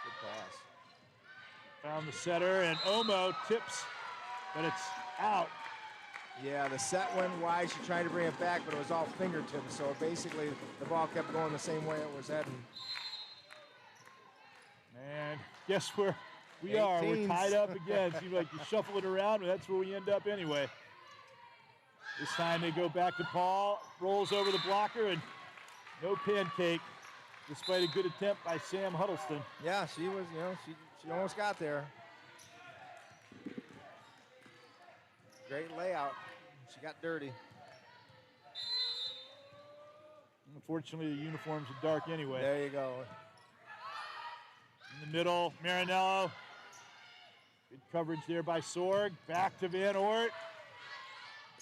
Good pass. found the setter, and Omo tips, but it's out. Yeah, the set went wide. She tried to bring it back, but it was all fingertips. So basically, the ball kept going the same way it was heading. And guess where we are? We're 18s. tied up again. Seems like you shuffle it around, but that's where we end up anyway. This time they go back to Paul, rolls over the blocker, and no pancake, despite a good attempt by Sam Huddleston. Yeah, she was, she almost got there. Great layout. She got dirty. Unfortunately, the uniforms are dark anyway. There you go. In the middle, Marinello. Good coverage there by Sorg. Back to Van Ort.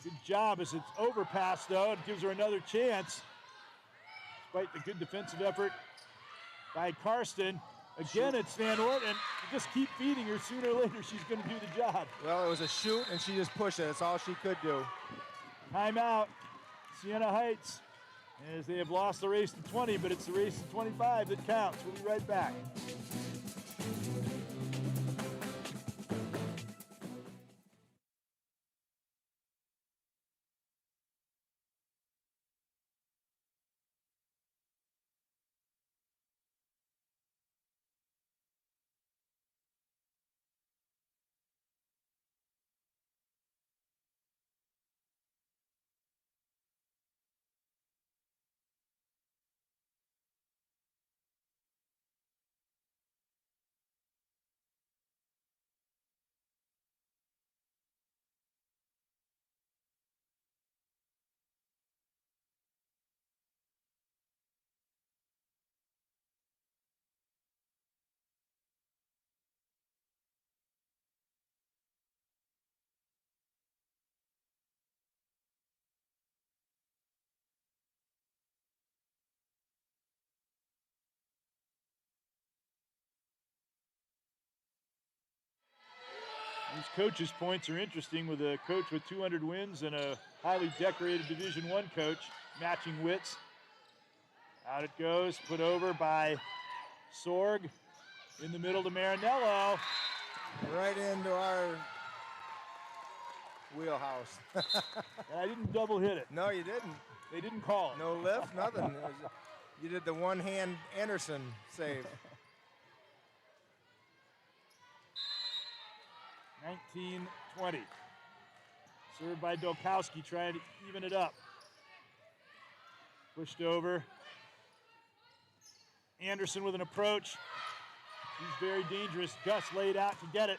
Good job as it's overpass, though. It gives her another chance. Despite the good defensive effort by Karsten. Again, it's Van Ort, and you just keep feeding her. Sooner or later, she's going to do the job. Well, it was a shoot, and she just pushed it. That's all she could do. Timeout, Siena Heights. As they have lost the race to 20, but it's the race to 25 that counts. We'll be right back. These coaches' points are interesting with a coach with 200 wins and a highly decorated Division I coach matching wits. Out it goes, put over by Sorg. In the middle to Marinello. Right into our wheelhouse. And I didn't double hit it. No, you didn't. They didn't call it. No lift, nothing. You did the one-hand Anderson save. 19-20. Served by Dolkowski, trying to even it up. Pushed over. Anderson with an approach. He's very dangerous. Gus laid out to get it.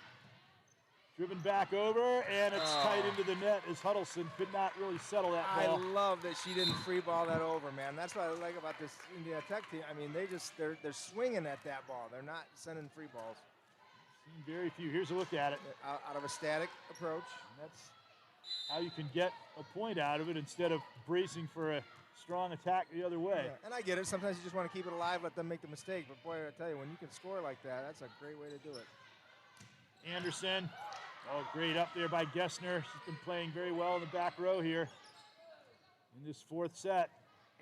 Driven back over, and it's tight into the net as Huddleston could not really settle that ball. I love that she didn't free ball that over, man. That's what I like about this Indiana Tech team. I mean, they're swinging at that ball. They're not sending free balls. Seen very few. Here's a look at it. Out of a static approach. And that's how you can get a point out of it instead of bracing for a strong attack the other way. Yeah, and I get it. Sometimes you just want to keep it alive, let them make the mistake. But boy, I tell you, when you can score like that, that's a great way to do it. Anderson, oh, great up there by Gessner. She's been playing very well in the back row here in this fourth set.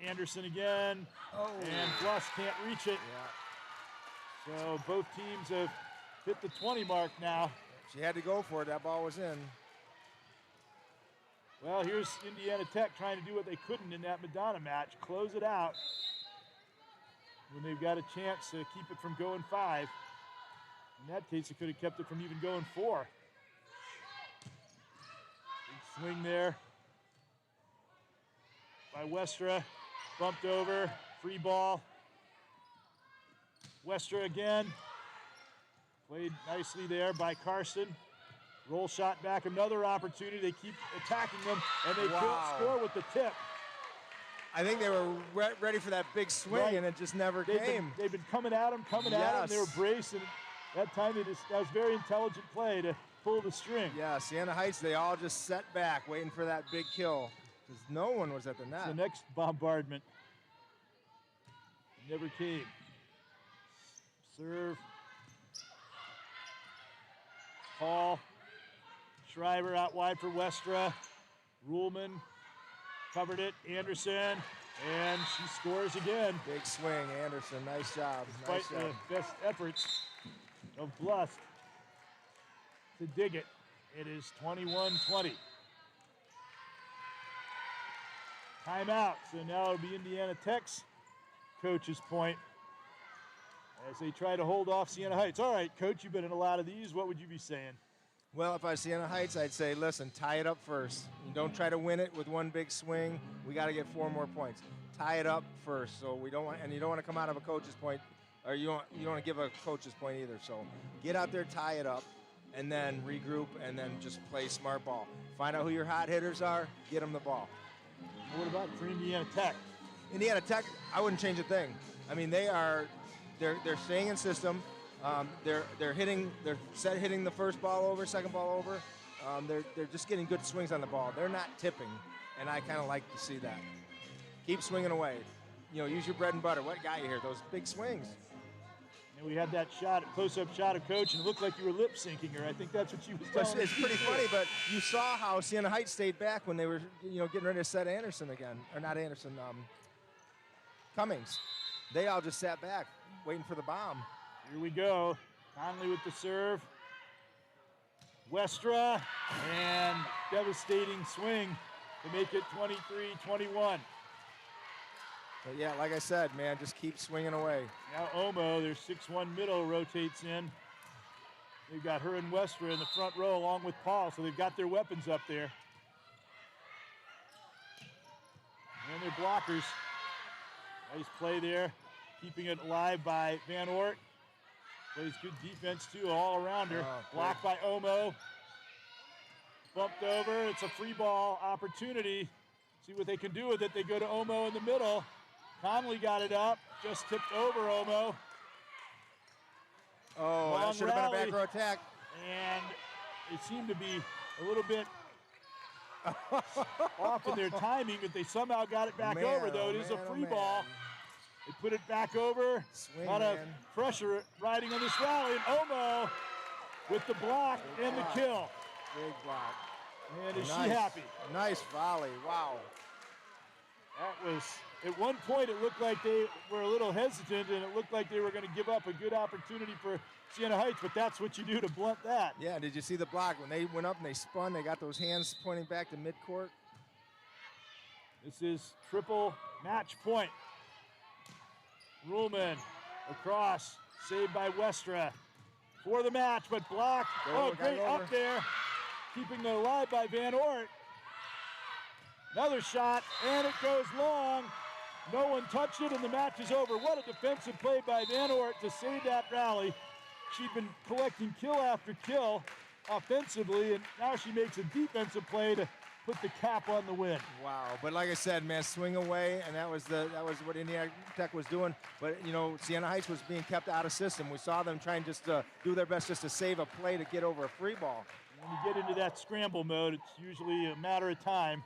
Anderson again, and Plus can't reach it. Yeah. So both teams have hit the 20 mark now. She had to go for it. That ball was in. Well, here's Indiana Tech trying to do what they couldn't in that Madonna match, close it out when they've got a chance to keep it from going 5. In that case, it could have kept it from even going 4. Big swing there by Westra. Bumped over, free ball. Westra again. Played nicely there by Carson. Roll shot back, another opportunity. They keep attacking them, and they score with the tip. I think they were ready for that big swing, Right. and it just never came. They've been coming at them. They were braced, and that time that was very intelligent play to pull the string. Yeah, Siena Heights, they all just sat back, waiting for that big kill, because no one was at the net. The next bombardment never came. Serve. Hall. Schreiber out wide for Westra. Ruhlman covered it. Anderson, and she scores again. Big swing, Anderson. Nice job. Despite Nice job. the best efforts of Blust to dig it. It is 21-20. Timeout. So now it'll be Indiana Tech's coach's point as they try to hold off Siena Heights. All right, Coach, you've been in a lot of these. What would you be saying? Well, if I was Siena Heights, I'd say, listen, tie it up first. You don't try to win it with one big swing. We got to get 4 more points. Tie it up first. So we don't want, and you don't want to come out of a coach's point, or you don't want to give a coach's point either. So get out there, tie it up, and then regroup, and then just play smart ball. Find out who your hot hitters are. Get them the ball. What about for Indiana Tech? Indiana Tech, I wouldn't change a thing. I mean, they're staying in system. They're hitting the first ball over, second ball over. They're just getting good swings on the ball. They're not tipping, and I kind of like to see that. Keep swinging away. Use your bread and butter. What got you here? Those big swings. And we had that close-up shot of Coach, and it looked like you were lip syncing her. I think that's what she was telling It's pretty funny, but you saw how Siena Heights stayed back when they were, getting ready to set Anderson again, or not Anderson, Cummings. They all just sat back, waiting for the bomb. Here we go. Conley with the serve. Westra, and devastating swing to make it 23-21. But yeah, like I said, man, just keep swinging away. Now Omo, their 6'1" middle, rotates in. They've got her and Westra in the front row along with Paul, so they've got their weapons up there. And their blockers. Nice play there. Keeping it alive by Van Oort. Plays good defense, too, all around her. Blocked by Omo. Bumped over. It's a free ball opportunity. See what they can do with it. They go to Omo in the middle. Conley got it up. Just tipped over Omo. Oh, Long that should have been a rally. back row attack. And they seem to be a little bit off in their timing, but they somehow got it back over, though. It is a free ball. They put it back over. Swing, a lot of man. pressure riding on this rally. And Omo with the block and the kill. Big block. And is she happy? Nice volley. Wow. That was, at one point, it looked like they were a little hesitant, and it looked like they were going to give up a good opportunity for Siena Heights, but that's what you do to blunt that. Yeah, did you see the block? When they went up and they spun, they got those hands pointing back to midcourt. This is triple match point. Ruhlman across, saved by Westra for the match, but blocked. Great up there, keeping it alive by Van Oort. Another shot, and it goes long. No one touched it, and the match is over. What a defensive play by Van Oort to save that rally. She'd been collecting kill after kill offensively, and now she makes a defensive play to put the cap on the win. Wow, but like I said, man, swing away, and that was what Indiana Tech was doing. But you know, Siena Heights was being kept out of system. We saw them trying just to do their best just to save a play to get over a free ball. When you get into that scramble mode, it's usually a matter of time.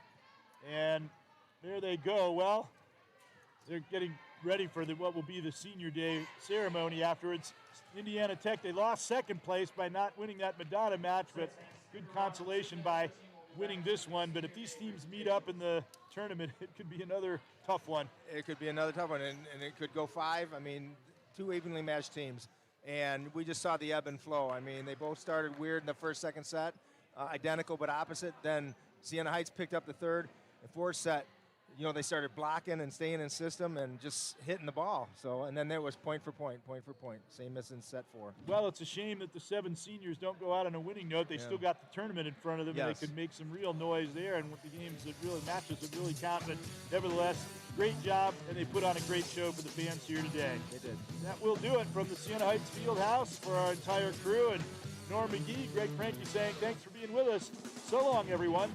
And there they go. Well, they're getting ready for what will be the senior day ceremony afterwards. Indiana Tech, they lost second place by not winning that Madonna match, but good consolation by winning this one. But if these teams meet up in the tournament, it could be another tough one. It could be another tough one, and it could go 5. I mean, 2 evenly matched teams. And we just saw the ebb and flow. I mean, they both started weird in the first, second set, identical but opposite. Then Siena Heights picked up the third and fourth set. You know, they started blocking and staying in system and just hitting the ball. So, and then there was point for point, same as in set 4. Well, it's a shame that the 7 seniors don't go out on a winning note. They still got the tournament in front of them, and they could make some real noise there. And with the games that really matches that really count. But nevertheless, great job, and they put on a great show for the fans here today. They did. That will do it from the Siena Heights Field House for our entire crew. And Norm McGee, Greg Franke saying thanks for being with us. So long, everyone.